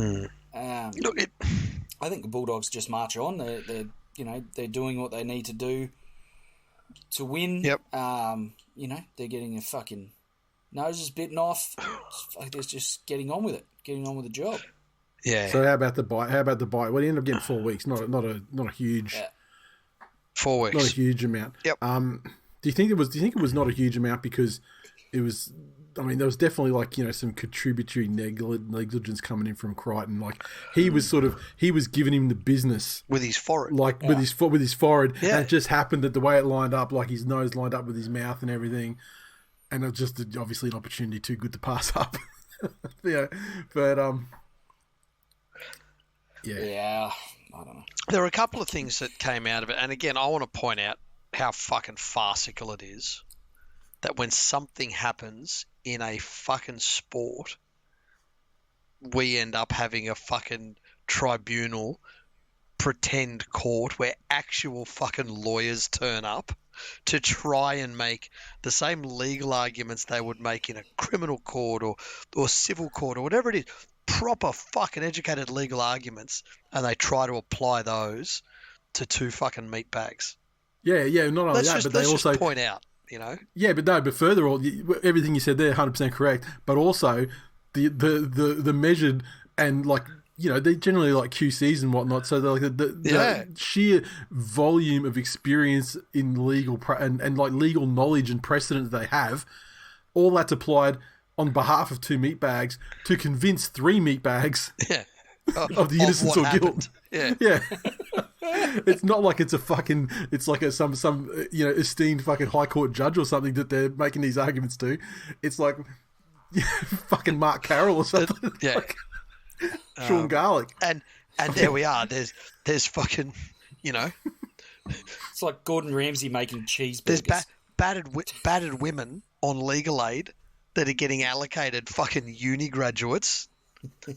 C: I think the Bulldogs just march on. They're doing what they need to do to win.
B: Yep.
C: They're getting their fucking noses bitten off. They're just getting on with it, getting on with the job.
B: Yeah.
A: So how about the bite? Well, you end up getting 4 weeks, not a huge.
C: Yeah.
B: 4 weeks.
A: Not a huge amount.
B: Yep.
A: Do you think it was not a huge amount because it was? I mean, there was definitely some contributory negligence coming in from Crichton. He was giving him the business
B: with his forehead,
A: with his forehead.
B: Yeah.
A: And it just happened that the way it lined up, his nose lined up with his mouth and everything, and it was just obviously an opportunity too good to pass up. Yeah, I don't know.
B: There are a couple of things that came out of it, and again, I want to point out how fucking farcical it is that when something happens in a fucking sport, we end up having a fucking tribunal pretend court where actual fucking lawyers turn up to try and make the same legal arguments they would make in a criminal court or civil court or whatever it is, proper fucking educated legal arguments, and they try to apply those to two fucking meat bags.
A: Yeah, not only that, but they also
B: just point out, you know.
A: Yeah, but further, everything you said there, 100% correct. But also the measured and like, you know, they're generally like QCs and whatnot. So they're like the sheer volume of experience in legal and like legal knowledge and precedent that they have, all that's applied on behalf of two meat bags to convince three meat bags of the innocence or guilt. Yeah. It's not like it's like some you know, esteemed fucking high court judge or something that they're making these arguments to. It's like fucking Mark Carroll or something.
B: Yeah.
A: Like Sean Garlick.
B: And there we are. There's fucking, you know.
C: It's like Gordon Ramsay making cheeseburgers.
B: There's battered women on legal aid that are getting allocated fucking uni graduates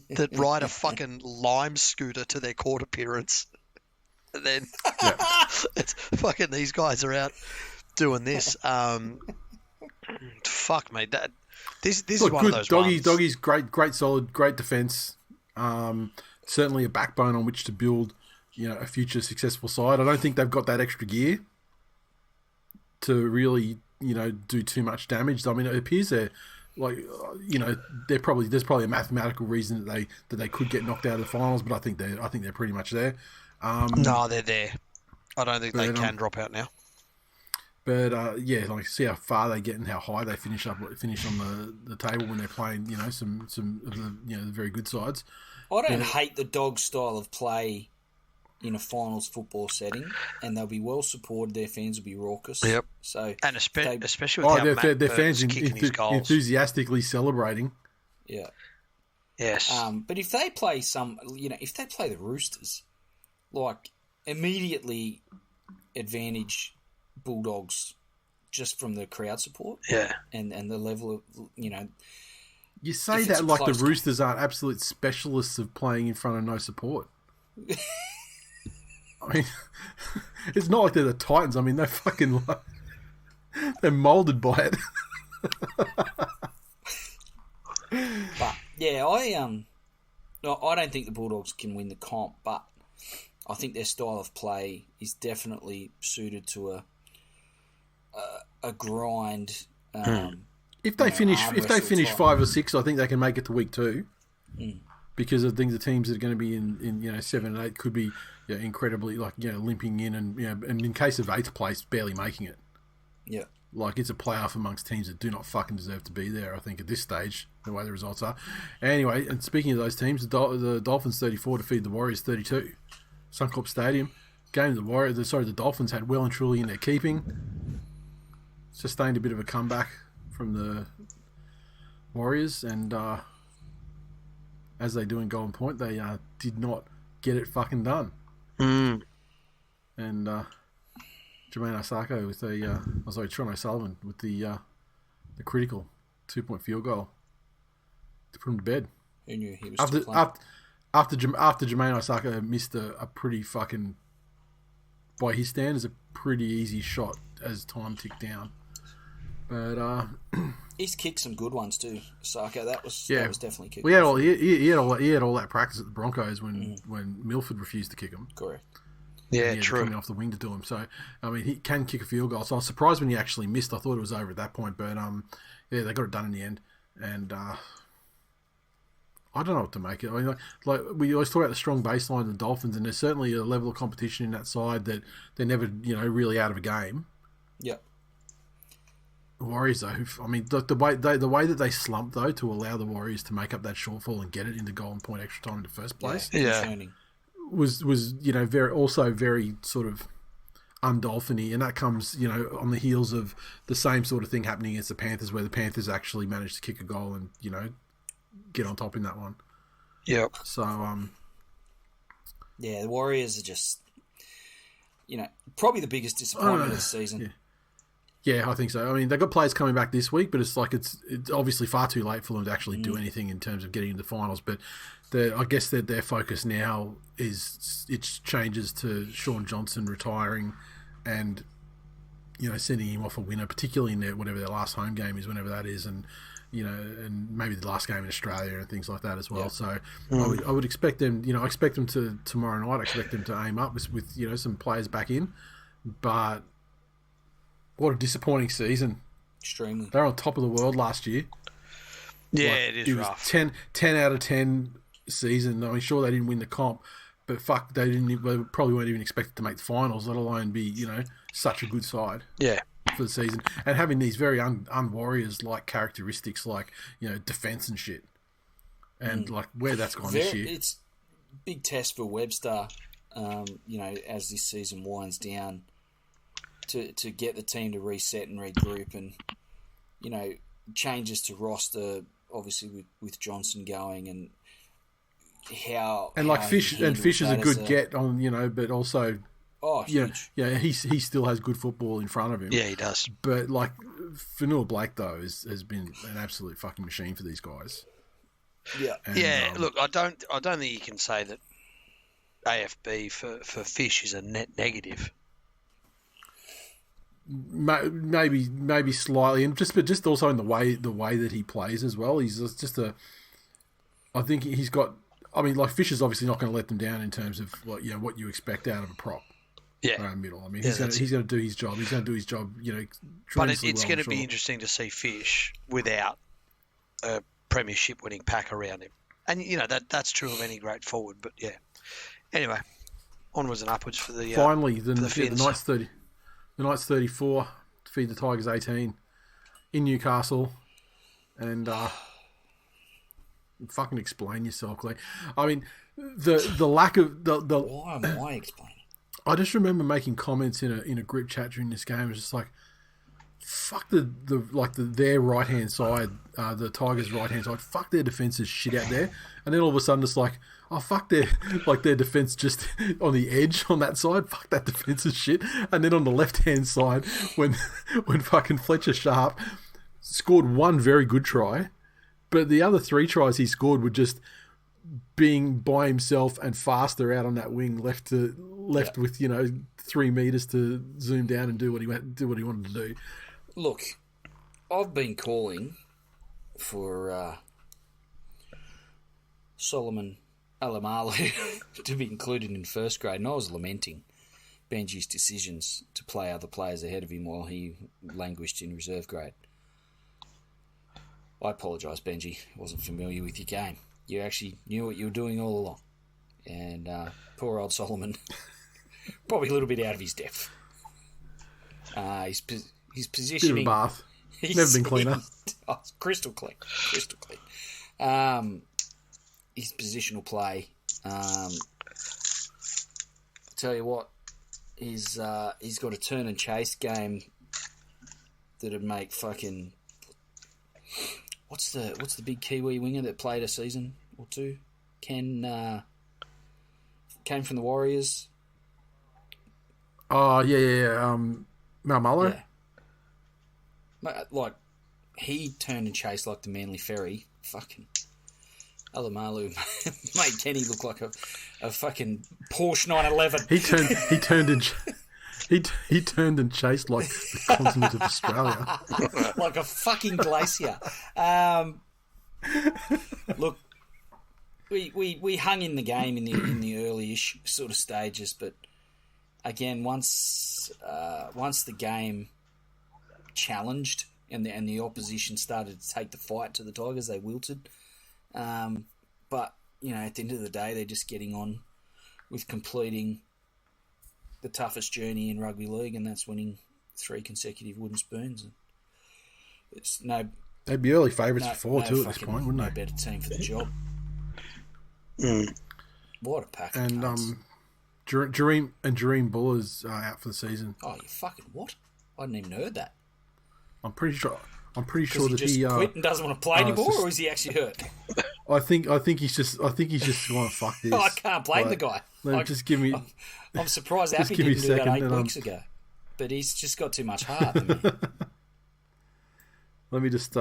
B: that ride a fucking Lime scooter to their court appearance. And then it's fucking these guys are out doing this. Fuck, mate. This is one of those ones.
A: Doggy's great, solid, great defence. Certainly a backbone on which to build, you know, a future successful side. I don't think they've got that extra gear to really, you know, do too much damage. I mean, it appears they're like, you know, there's probably a mathematical reason that they could get knocked out of the finals, but I think they're pretty much there.
B: No, they're there. I don't think they can drop out now.
A: But like see how far they get and how high they finish on the table when they're playing, you know, some of the, you know, the very good sides.
C: I don't hate the dog style of play in a finals football setting, and they'll be well supported. Their fans will be raucous.
B: Yep.
C: So
B: and especially with how
A: their fans
B: kicking his goals.
A: Enthusiastically celebrating.
C: Yeah.
B: Yes.
C: But if they play if they play the Roosters, like immediately advantage Bulldogs just from the crowd support.
B: Yeah.
C: And the level of, you know.
A: You say that like the Roosters aren't absolute specialists of playing in front of no support. I mean, it's not like they're the Titans. I mean, they're fucking they're moulded by it.
C: But yeah, I don't think the Bulldogs can win the comp, but I think their style of play is definitely suited to a grind.
A: If they finish 5 or 6, I think they can make it to week 2. Because of things, the teams that are going to be in you know 7 and 8 could be, you know, incredibly, like, you know, limping in and, you know, and in case of 8th place, barely making it.
C: Yeah.
A: Like, it's a playoff amongst teams that do not fucking deserve to be there, I think, at this stage, the way the results are. Anyway, and speaking of those teams, the Dolphins 34 defeated the Warriors 32. Suncorp Stadium. Game the Dolphins had well and truly in their keeping. Sustained a bit of a comeback from the Warriors, and as they do in Golden Point, they did not get it fucking done. And Jermaine Osako with Tron O'Sullivan with the critical 2-point field goal to put him to bed.
C: Who knew he was still playing?
A: After Jermaine Osako missed a pretty fucking, by his standards, a pretty easy shot as time ticked down. But
C: he's kicked some good ones too, Osako. That was definitely kicked.
A: He had all that practice at the Broncos when Milford refused to kick him.
C: Correct.
B: Yeah, true.
A: Coming off the wing to do him. So, I mean, he can kick a field goal. So I was surprised when he actually missed. I thought it was over at that point. But, yeah, they got it done in the end. And I don't know what to make it. I mean, like we always talk about the strong baseline of the Dolphins, and there's certainly a level of competition in that side that they're never, you know, really out of a game.
C: Yep.
A: The Warriors, though, I mean, the way that they slumped, though, to allow the Warriors to make up that shortfall and get it into Golden Point extra time in the first place.
B: Yeah.
A: Was you know very sort of undolphiny, and that comes, you know, on the heels of the same sort of thing happening against the Panthers, where the Panthers actually managed to kick a goal and, you know, get on top in that one.
B: Yep.
A: So
C: yeah, the Warriors are just, probably the biggest disappointment of the season.
A: Yeah, I think so. I mean, they've got players coming back this week, but it's obviously far too late for them to actually do anything in terms of getting into the finals. But I guess that their focus now is it changes to Sean Johnson retiring and sending him off a winner, particularly in whatever their last home game is, whenever that is, and and maybe the last game in Australia and things like that as well. So I would expect them. I expect them to tomorrow night. I expect them to aim up with some players back in, but. What a disappointing season.
C: Extremely.
A: They were on top of the world last year.
B: Yeah, it is rough.
A: 10 out of 10 season. I mean, sure, they didn't win the comp, but fuck, they probably weren't even expected to make the finals, let alone be, such a good side.
B: Yeah.
A: For the season. And having these very un-Warriors-like characteristics like, defense and shit. And, where that's gone this year.
C: It's a big test for Webster, as this season winds down. To get the team to reset and regroup, and changes to roster, obviously with Johnson going, and
A: Fish is a good get on, but also huge. He still has good football in front of him.
B: Yeah, he does.
A: But Fanua Blake though has been an absolute fucking machine for these guys.
C: Yeah,
B: and, look, I don't think you can say that AFB for Fish is a net negative.
A: Maybe slightly, and just also in the way that he plays as well. He's just I think he's got. I mean, Fisher's obviously not going to let them down in terms of what you expect out of a prop.
B: Yeah,
A: around middle. I mean, he's going to do his job. He's going to do his job.
B: But it's going to be interesting to see Fish without a premiership winning pack around him, and that's true of any great forward. But yeah, anyway, onwards and upwards for the
A: finally
B: the
A: Knights 30. The Knights 34 defeat the Tigers 18 in Newcastle, and fucking explain yourself, Clay. I mean, the lack of the.
C: Why am I explaining?
A: I just remember making comments in a group chat during this game. It was just like, fuck their right hand side, the Tigers' right hand side. Fuck their defense is shit out there, and then all of a sudden it's like, oh fuck their defense just on the edge on that side. Fuck that defense is shit. And then on the left hand side, when fucking Fletcher Sharp scored one very good try, but the other 3 tries he scored were just being by himself and faster out on that wing, left with 3 meters to zoom down and do what he wanted to do.
C: Look, I've been calling for Solomon Alamalu to be included in first grade, and I was lamenting Benji's decisions to play other players ahead of him while he languished in reserve grade. I apologise, Benji. I wasn't familiar with your game. You actually knew what you were doing all along. And poor old Solomon, probably a little bit out of his depth. His positioning...
A: Bit of a bath. Never been cleaner.
C: Crystal clean. His positional play. I tell you what, he's got a turn and chase game that'd make fucking... What's the big Kiwi winger that played a season or two? Came from the Warriors.
A: Oh yeah. Malmuller.
C: Yeah. He turned and chased like the Manly Ferry. Fucking Alamalu made Kenny look like a fucking Porsche 911.
A: He turned and chased like the continent of Australia.
C: Like a fucking glacier. Look, we hung in the game in the early-ish sort of stages, but again, once the game challenged and the opposition started to take the fight to the Tigers, they wilted. But at the end of the day, they're just getting on with completing the toughest journey in rugby league, and that's winning 3 consecutive wooden spoons.
A: They'd be early favourites for 4 too at this point, wouldn't they?
C: No better team for the job. What a pack!
A: And Jareem Buller's out for the season.
C: Oh, you fucking what? I hadn't even heard that.
A: I'm pretty sure I'm pretty
C: Because
A: sure
C: he
A: that
C: just quit and doesn't want to play anymore, or is he actually hurt?
A: I think he's just going, fuck this.
C: I can't blame the guy.
A: Just give me.
C: I'm surprised
A: just
C: Appy
A: give me a
C: didn't do that
A: second
C: 8 weeks ago. But he's just got too much heart.
A: Let me just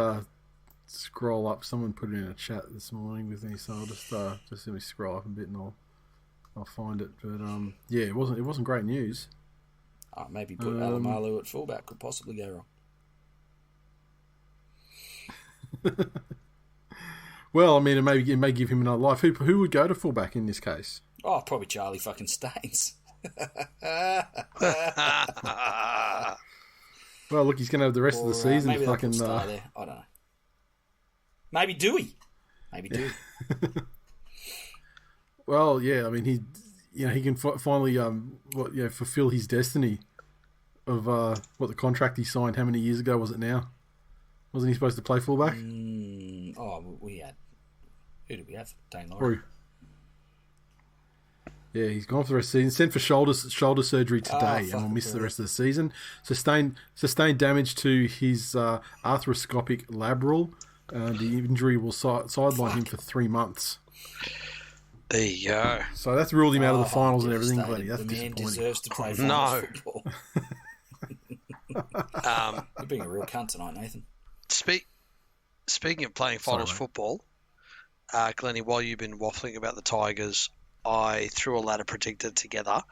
A: scroll up. Someone put it in a chat this morning with me, so I'll just let me scroll up a bit and I'll find it. But yeah, it wasn't great news.
C: Oh, maybe put Alamalu at fullback could possibly go wrong.
A: Well, I mean, it may give him another life. Who would go to fullback in this case?
C: Oh, probably Charlie fucking Staines.
A: Well, look, he's going to have the rest of the season.
C: Maybe
A: fucking
C: stay there. I don't know. Maybe Dewey.
A: Well, yeah. I mean, he can finally fulfill his destiny of what the contract he signed. How many years ago was it now? Wasn't he supposed to play fullback?
C: We had. Who did we have? Dane Laurie.
A: Yeah, he's gone for the rest of the season. Sent for shoulder surgery today, and will miss the rest of the season. Sustained damage to his arthroscopic labral. The injury will sideline him for 3 months.
B: There you go.
A: So that's ruled him out of the finals and everything. Bloody, that's
C: the man
A: disappointing.
C: deserves to play football. You're being a real cunt tonight, Nathan.
B: Speaking of playing finals football, Glennie, while you've been waffling about the Tigers, I threw a ladder predictor together,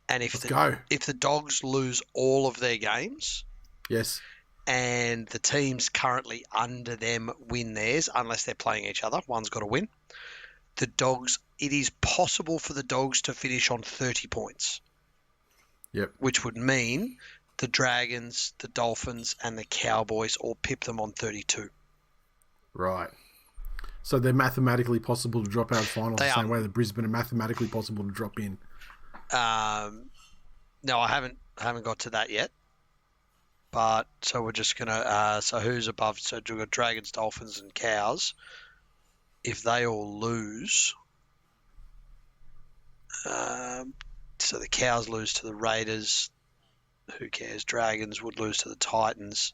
B: and if the Dogs lose all of their games,
A: yes,
B: and the teams currently under them win theirs, unless they're playing each other, one's got to win. It is possible for the Dogs to finish on 30 points.
A: Yep.
B: Which would mean the Dragons, the Dolphins, and the Cowboys all pip them on 32.
A: Right. So they're mathematically possible to drop out of finals the same way that Brisbane are mathematically possible to drop in.
B: No, I haven't got to that yet. But so we're just gonna. So who's above? So we've got Dragons, Dolphins, and Cows. If they all lose, so the Cows lose to the Raiders. Who cares? Dragons would lose to the Titans.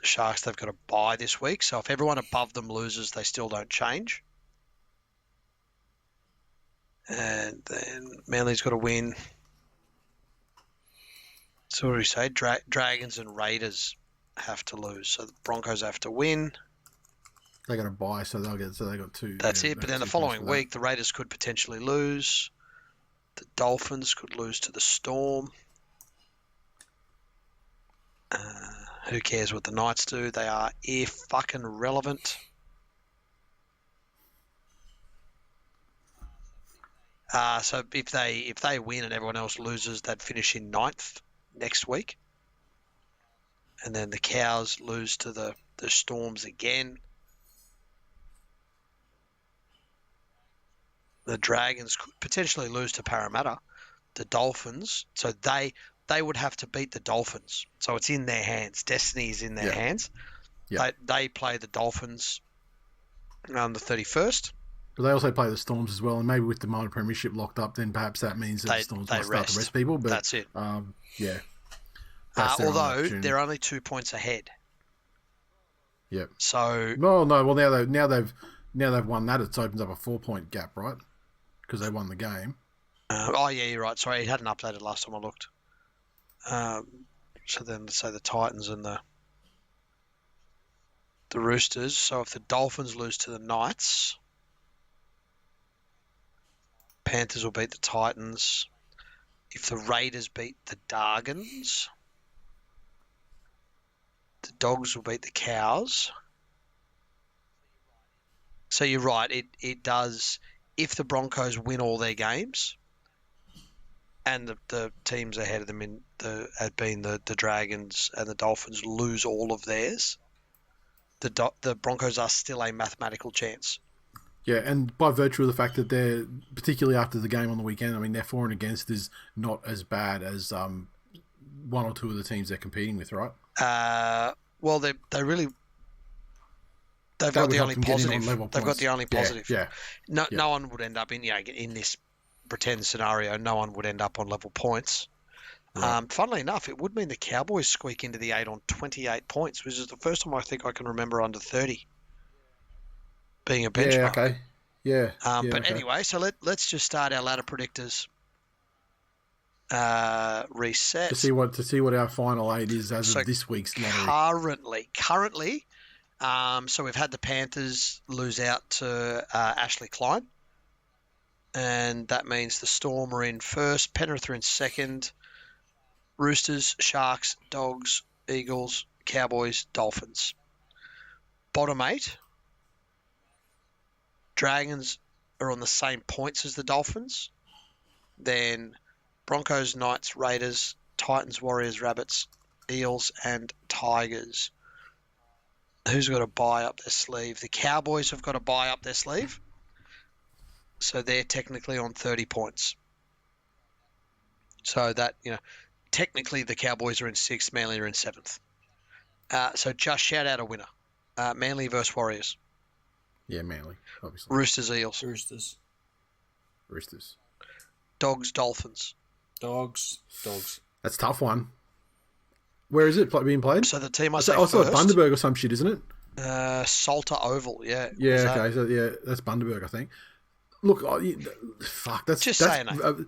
B: The Sharks, they've got a bye this week. So if everyone above them loses, they still don't change. And then Manly's got to win. So what do we say? Dragons and Raiders have to lose. So the Broncos have to win.
A: They got a bye, so they got two.
B: That's it. But then the following week, the Raiders could potentially lose. The Dolphins could lose to the Storm. Who cares what the Knights do? They are fucking relevant. So if they win and everyone else loses, they'd finish in 9th next week. And then the Cows lose to the Storms again. The Dragons could potentially lose to Parramatta. The Dolphins, so they would have to beat the Dolphins. So it's in their hands. Destiny is in their hands. Yeah. They play the Dolphins on the 31st.
A: But they also play the Storms as well, and maybe with the minor premiership locked up, then perhaps that means that the Storms might start to rest people. But
B: that's it.
A: Yeah.
B: Although they're only 2 points ahead.
A: Yep.
B: So
A: well, now they've won that. It opens up a 4-point gap, right? Because they won the game.
B: Yeah, you're right. Sorry, it hadn't updated last time I looked. So then, let's say the Titans and the Roosters. So if the Dolphins lose to the Knights, Panthers will beat the Titans. If the Raiders beat the Dargans, the Dogs will beat the Cows. So you're right. It does. If the Broncos win all their games, and the teams ahead of them had been the Dragons and the Dolphins lose all of theirs, the Broncos are still a mathematical chance.
A: Yeah, and by virtue of the fact that they're, particularly after the game on the weekend, I mean, their for and against is not as bad as one or two of the teams they're competing with, right?
B: Well, they've got the only positive. They've got the only positive.
A: Yeah.
B: No one would end up in this pretend scenario. No one would end up on level points.
A: Right.
B: Funnily enough, it would mean the Cowboys squeak into the 8 on 28 points, which is the first time I think I can remember under 30 being a
A: Yeah.
B: benchmark.
A: Okay. Yeah.
B: But
A: Okay.
B: anyway, so let's just start our ladder predictors. Reset.
A: To see what our final 8 is as
B: So
A: of this week's lottery.
B: Currently, so we've had the Panthers lose out to Ashley Klein, and that means the Storm are in first, Penrith are in second, Roosters, Sharks, Dogs, Eagles, Cowboys, Dolphins. Bottom 8, Dragons are on the same points as the Dolphins. Then Broncos, Knights, Raiders, Titans, Warriors, Rabbits, Eels, and Tigers. Who's got a buy up their sleeve? The Cowboys have got a buy up their sleeve. So they're technically on 30 points. So that, technically the Cowboys are in 6th, Manly are in 7th. So just shout out a winner. Manly versus Warriors.
A: Yeah, Manly, obviously.
B: Roosters, Eels.
A: Roosters.
B: Dogs, Dolphins.
C: Dogs.
A: That's a tough one. Where is it being played?
B: So the team I
A: I
B: say
A: saw
B: first.
A: Bundaberg or some shit, isn't it?
B: Salter Oval, yeah.
A: Yeah, okay. So, yeah, that's Bundaberg, I think. Look, fuck, that's...
B: Just
A: that's,
B: saying it.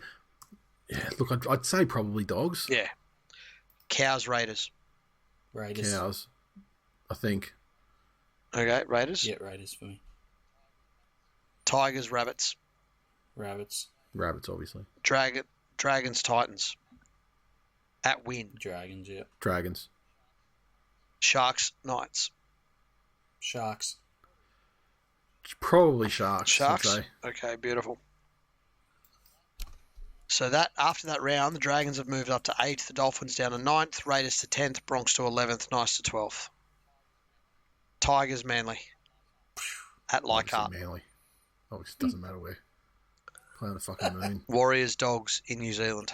A: Yeah, look, I'd say probably Dogs.
B: Yeah. Cows, Raiders.
A: Cows, I think.
B: Okay, Raiders.
C: Yeah, Raiders for me.
B: Tigers, Rabbits.
C: Rabbits,
A: obviously.
B: Dragons, Titans. At win.
C: Dragons, yeah.
A: Dragons.
B: Sharks, Knights.
C: Sharks.
A: Probably Sharks.
B: Sharks?
A: I'd say.
B: Okay, beautiful. So that after that round, the Dragons have moved up to 8th, the Dolphins down to 9th, Raiders to 10th, Bronx to 11th, Knights to 12th. Tigers, Manly. At Leichhardt.
A: Manly. Oh, it doesn't matter where. Play on the fucking moon.
B: Warriors, Dogs in New Zealand.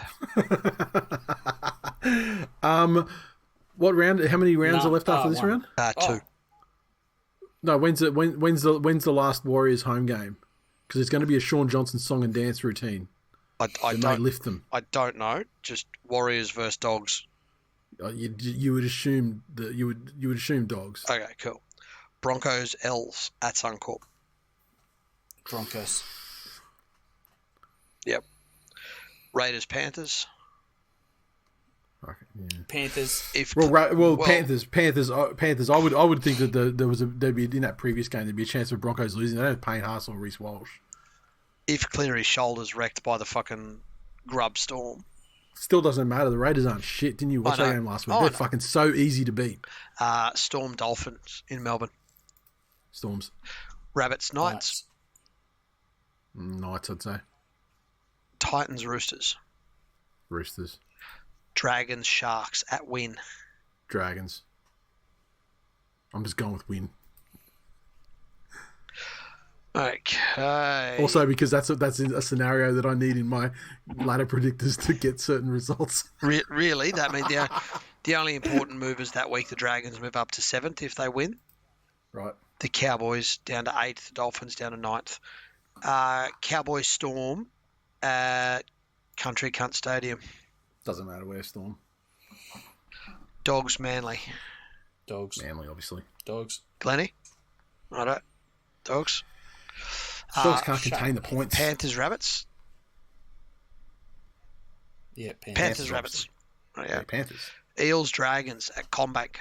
A: What round? How many rounds are left after this round?
B: 2.
A: No, when's the last Warriors home game? Because it's going to be a Sean Johnson song and dance routine.
B: I
A: don't lift them.
B: I don't know. Just Warriors versus Dogs.
A: You would assume that you would assume Dogs.
B: Okay, cool. Broncos, Els at Suncorp.
C: Broncos.
B: Yep. Raiders, Panthers.
A: Okay, yeah.
C: Panthers.
A: Panthers. I would think that there'd be in that previous game there'd be a chance of Broncos losing. They don't have Payne Haas or Reece Walsh.
B: If Cleary's shoulder's wrecked by the fucking grub storm.
A: Still doesn't matter. The Raiders aren't shit. Didn't you watch that game last week? They're fucking so easy to beat.
B: Storm Dolphins in Melbourne.
A: Storms.
B: Rabbits Knights.
A: Knights, I'd say.
B: Titans Roosters.
A: Roosters.
B: Dragons Sharks at win.
A: Dragons. I'm just going with win.
B: Okay.
A: Also, because that's a scenario that I need in my ladder predictors to get certain results.
B: Really? That means the only important movers that week, the Dragons move up to 7th if they win.
A: Right.
B: The Cowboys down to 8th, the Dolphins down to 9th. Cowboys Storm at Country Cunt Stadium.
A: Doesn't matter where, Storm.
B: Dogs Manly.
C: Dogs.
A: Manly, obviously.
C: Dogs.
B: Glennie? Righto. Dogs.
A: Dogs can't contain the points.
B: Panthers Rabbits.
C: Yeah,
B: Panthers Rabbits.
A: Oh, yeah, Panthers.
B: Eels Dragons at Combank.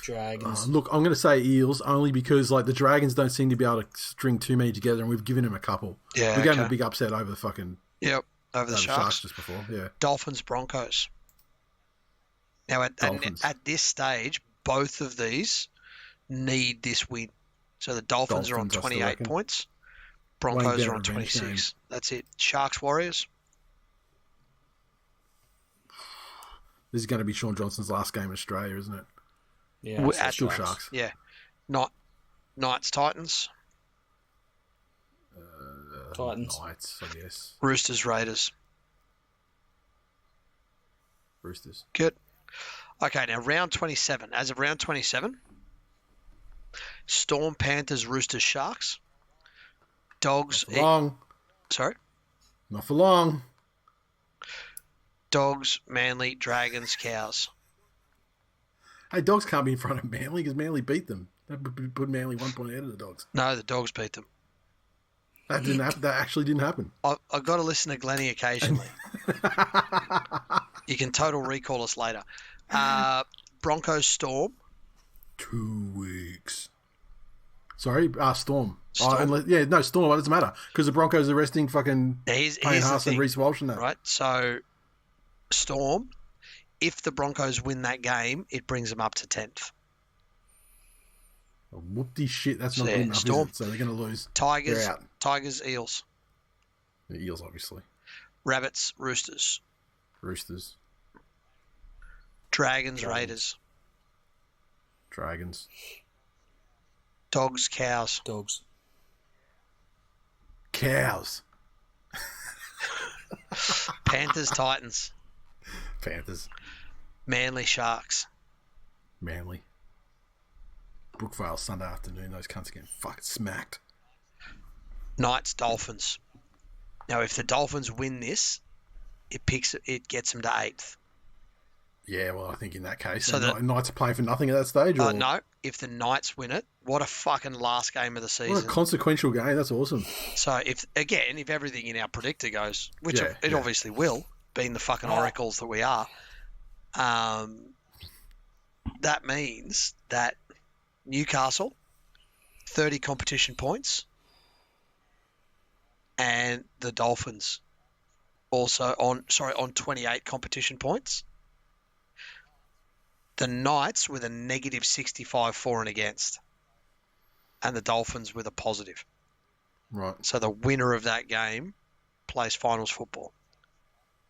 C: Dragons.
A: Look, I'm going to say Eels only because the Dragons don't seem to be able to string too many together, and we've given them a couple.
B: Yeah,
A: we gave them a big upset over the fucking.
B: Yep, over the Sharks
A: just before. Yeah.
B: Dolphins Broncos. Now at this stage, both of these need this win. So the Dolphins are on 28 points. Broncos are on 26. Game. That's it. Sharks Warriors.
A: This is going to be Sean Johnson's last game in Australia, isn't it?
C: Yeah,
A: at still Sharks.
B: Yeah. Knights Titans.
C: Titans.
A: Knights, I guess.
B: Roosters Raiders.
A: Roosters.
B: Good. Okay, now round 27. As of round 27, Storm Panthers Roosters Sharks. Dogs.
A: Not for long.
B: Sorry?
A: Not for long.
B: Dogs, Manly, Dragons, Cows.
A: Hey, Dogs can't be in front of Manly because Manly beat them. That would put Manly 1 point ahead of the Dogs.
B: No, the Dogs beat them.
A: That didn't happen. That actually didn't happen.
B: I've got to listen to Glennie occasionally. You can total recall us later. Broncos, Storm.
A: 2 weeks. Sorry, Storm.
B: Storm?
A: Storm. It doesn't matter because the Broncos are resting fucking Payne Haas and Reece Walsh and that.
B: Right, so Storm, if the Broncos win that game, it brings them up to 10th.
A: Oh, whoopty shit, that's not good enough,
B: Storm.
A: is it? So they're going to lose.
B: Tigers,
A: They're out.
B: Tigers, Eels.
A: The Eels, obviously.
B: Rabbits, Roosters.
A: Roosters.
B: Dragons, Raiders.
A: Dragons.
B: Dogs, Cows.
C: Dogs.
A: Cows.
B: Panthers, Titans.
A: Panthers.
B: Manly, Sharks.
A: Manly. Brookvale, Sunday afternoon. Those cunts are getting fucking smacked.
B: Knights, Dolphins. Now, if the Dolphins win this, it gets them to 8th.
A: Yeah, well, I think in that case,
B: So
A: the Knights are playing for nothing at that stage. Or?
B: No, if the Knights win it, what a fucking last game of the season.
A: What a consequential game. That's awesome.
B: So if everything in our predictor goes, which it obviously will, being the fucking oracles that we are, that means that Newcastle, 30 competition points, and the Dolphins also on 28 competition points. The Knights with a negative 65 for and against, and the Dolphins with a positive.
A: Right.
B: So the winner of that game plays finals football.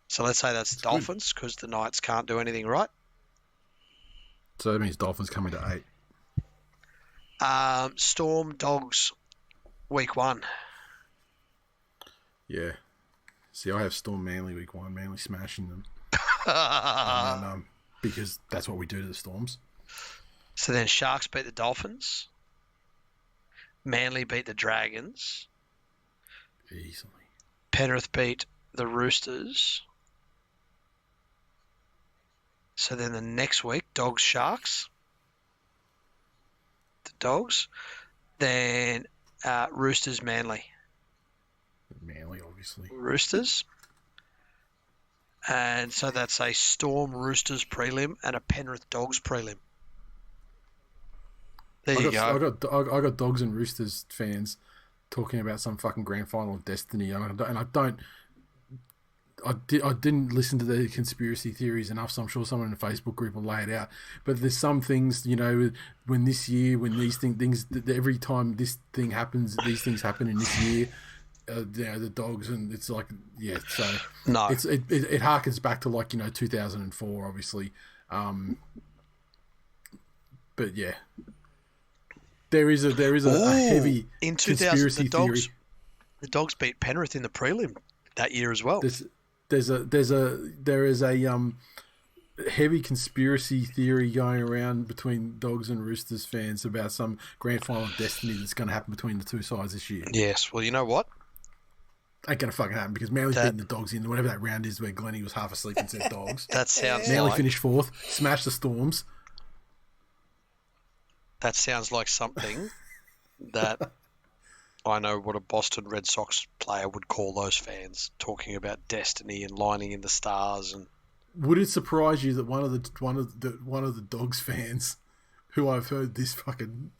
B: So let's say that's the Dolphins because the Knights can't do anything right.
A: So that means Dolphins coming to
B: 8. Storm, Dogs, week 1.
A: Yeah. See, I have Storm Manly week 1. Manly smashing them. Because that's what we do to the Storms.
B: So then Sharks beat the Dolphins. Manly beat the Dragons.
A: Easily.
B: Penrith beat the Roosters. So then the next week, Dogs, Sharks. The Dogs. Then Roosters, Manly.
A: Manly, obviously.
B: Roosters. And so that's a Storm Roosters prelim and a Penrith Dogs prelim. There you go.
A: I got Dogs and Roosters fans talking about some fucking grand final of Destiny, and I didn't listen to the conspiracy theories enough, so I'm sure someone in the Facebook group will lay it out. But there's some things, when these things, every time this thing happens, these things happen in this year. The Dogs, and it's like, yeah, so
B: no,
A: it harkens back to 2004, obviously, but yeah, there is a heavy
B: in
A: conspiracy theory.
B: The Dogs beat Penrith in the prelim that year as well.
A: There is a heavy conspiracy theory going around between Dogs and Roosters fans about some grand final of Destiny that's going to happen between the two sides this year.
B: Yes, well, you know what?
A: Ain't gonna fucking happen because Manly's beating the Dogs in whatever that round is where Glennie was half asleep and said Dogs.
B: That sounds
A: Manly finished 4th, smashed the Storms.
B: That sounds like something that I know what a Boston Red Sox player would call those fans, talking about destiny and lining in the stars. And
A: would it surprise you that one of the Dogs fans, who I've heard this fucking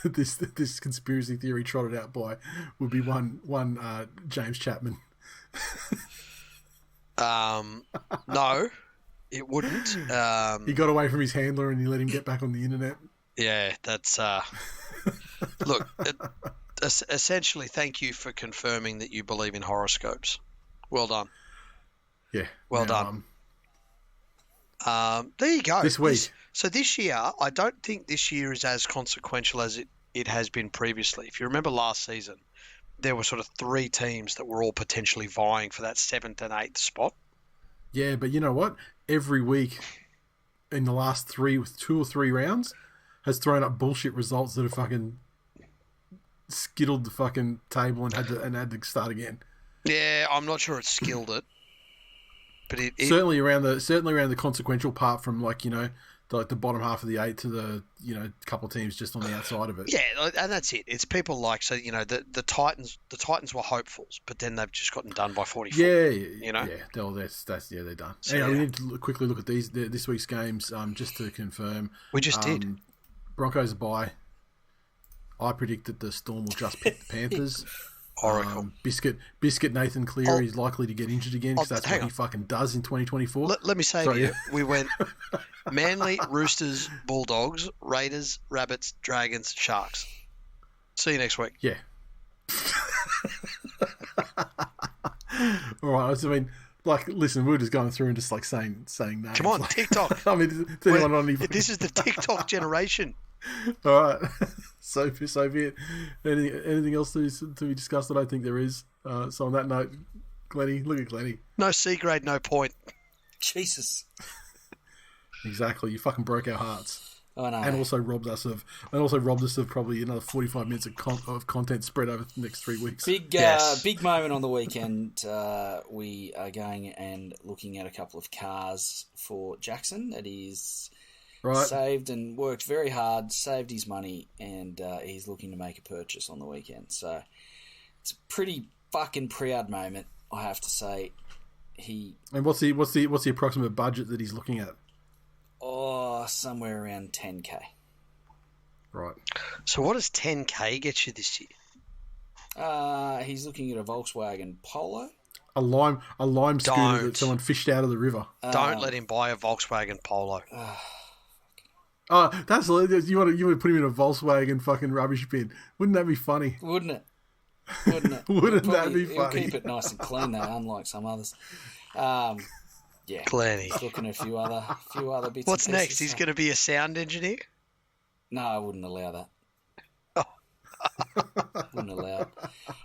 A: this conspiracy theory trotted out by, would be one James Chapman?
B: No, it wouldn't.
A: He got away from his handler and he let him get back on the internet.
B: Yeah, that's look. Essentially, thank you for confirming that you believe in horoscopes. Well done.
A: Yeah.
B: Well done. There you go.
A: This week.
B: So this year, I don't think this year is as consequential as it has been previously. If you remember last season, there were sort of 3 teams that were all potentially vying for that 7th and 8th spot.
A: Yeah, but you know what? Every week in the last 2 or 3 rounds has thrown up bullshit results that have fucking skittled the fucking table and had to start again.
B: Yeah, I'm not sure it skilled it. But
A: certainly around the consequential part from like the bottom half of the 8 to the couple of teams just on the outside of it.
B: Yeah, and that's it. It's people like the Titans. The Titans were hopefuls, but then they've just gotten done by 44.
A: Yeah. They're done.
B: So,
A: anyway, we need to quickly look at this week's games just to confirm.
B: We just did.
A: Broncos are bye. I predict that the Storm will just pick the Panthers.
B: Oracle.
A: Biscuit Nathan Cleary is likely to get injured again because that's what he fucking does in 2024.
B: Let me say to you, we went Manly, Roosters, Bulldogs, Raiders, Rabbits, Dragons, Sharks. See you next week.
A: Yeah. All right. I mean, like, listen, we're just going through and just like saying names.
B: Come on, TikTok.
A: I mean, does anyone on any...
B: This is the TikTok generation.
A: All right. So be it. Anything else to be discussed? I don't think there is. So on that note, Glennie, look at Glennie.
B: No C grade, no point.
C: Jesus.
A: Exactly. You fucking broke our hearts.
C: I know.
A: And also robbed us of probably another 45 minutes of content spread over the next 3 weeks.
C: Big moment on the weekend. We are going and looking at a couple of cars for Jackson that he's saved and worked very hard, saved his money, and he's looking to make a purchase on the weekend. So it's a pretty fucking proud moment, I have to say.
A: And what's the approximate budget that he's looking at?
C: Oh, somewhere around 10k.
A: Right.
B: So what does 10k get you this year?
C: He's looking at a Volkswagen Polo.
A: A lime scooter that someone fished out of the river.
B: Don't let him buy a Volkswagen Polo.
A: Oh, that's you want to put him in a Volkswagen fucking rubbish bin? Wouldn't that be funny?
C: Wouldn't it?
A: Wouldn't that be funny?
C: He'll keep it nice and clean though, unlike some others. Yeah,
B: plenty.
C: Looking at a few other bits.
B: What's next? He's going to be a sound engineer?
C: No, I wouldn't allow that.
B: Oh.
C: Wouldn't allow it.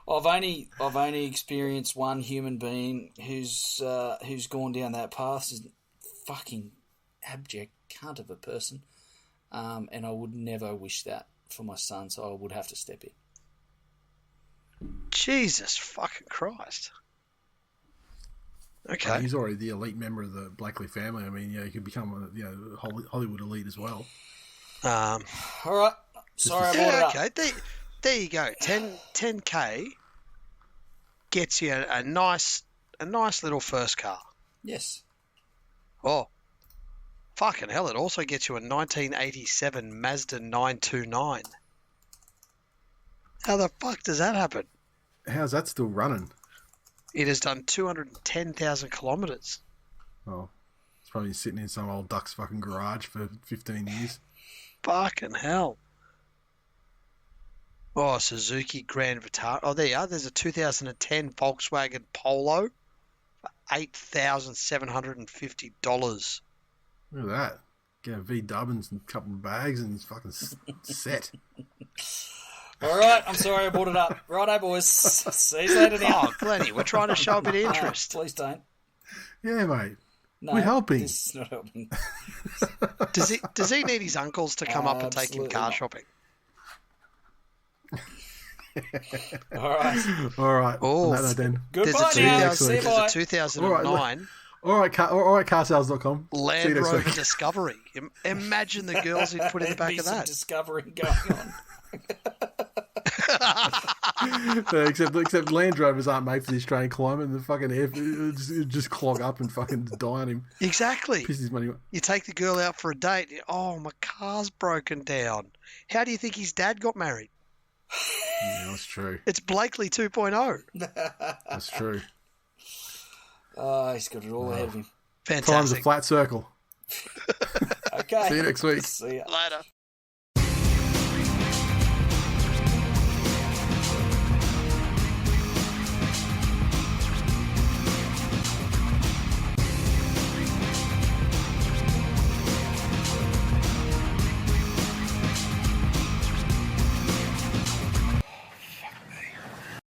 C: I've only experienced one human being who's gone down that path. Is fucking abject cunt of a person, and I would never wish that for my son. So I would have to step in.
B: Jesus fucking Christ. Okay.
A: He's already the elite member of the Blakely family. I mean, he could become Hollywood elite as well.
C: All right. Sorry, I brought it up.
B: Okay, there you go. 10k gets you a nice little first car.
C: Yes.
B: Oh, fucking hell! It also gets you a 1987 Mazda 929. How the fuck does that happen?
A: How's that still running?
B: It has done 210,000 kilometres.
A: Oh, it's probably sitting in some old duck's fucking garage for 15 years.
B: Fucking hell. Oh, Suzuki Grand Vitara. Oh, there you are. There's a 2010 Volkswagen Polo for $8,750.
A: Look at that. Get a V-dub and a couple of bags and he's fucking set.
C: All right, I'm sorry I brought it up. Righto, boys. See you later now.
B: Oh, Glennie, we're trying to show a bit of interest.
C: No, please don't.
A: Yeah, mate.
C: No,
A: we're helping.
C: This is not helping.
B: Does he need his uncles to come up and take him car shopping?
C: All right.
A: Oh, no, then.
C: Goodbye now.
B: There's a 2009
A: all right, carsales.com.
B: Land Rover Discovery. Imagine the girls he'd put in the back of that.
C: Discovery going on.
A: Except Land Rovers aren't made for the Australian climate, and the fucking air just clog up and fucking die on him.
B: Exactly.
A: Piss his money.
B: You take the girl out for a date. Oh, my car's broken down. How do you think his dad got married?
A: Yeah, that's true.
B: It's Blakely 2.0.
A: That's true.
C: Oh, he's got it all ahead of him.
B: Fantastic.
A: Time's a flat circle.
C: Okay.
A: See you next week.
C: See ya.
B: Later.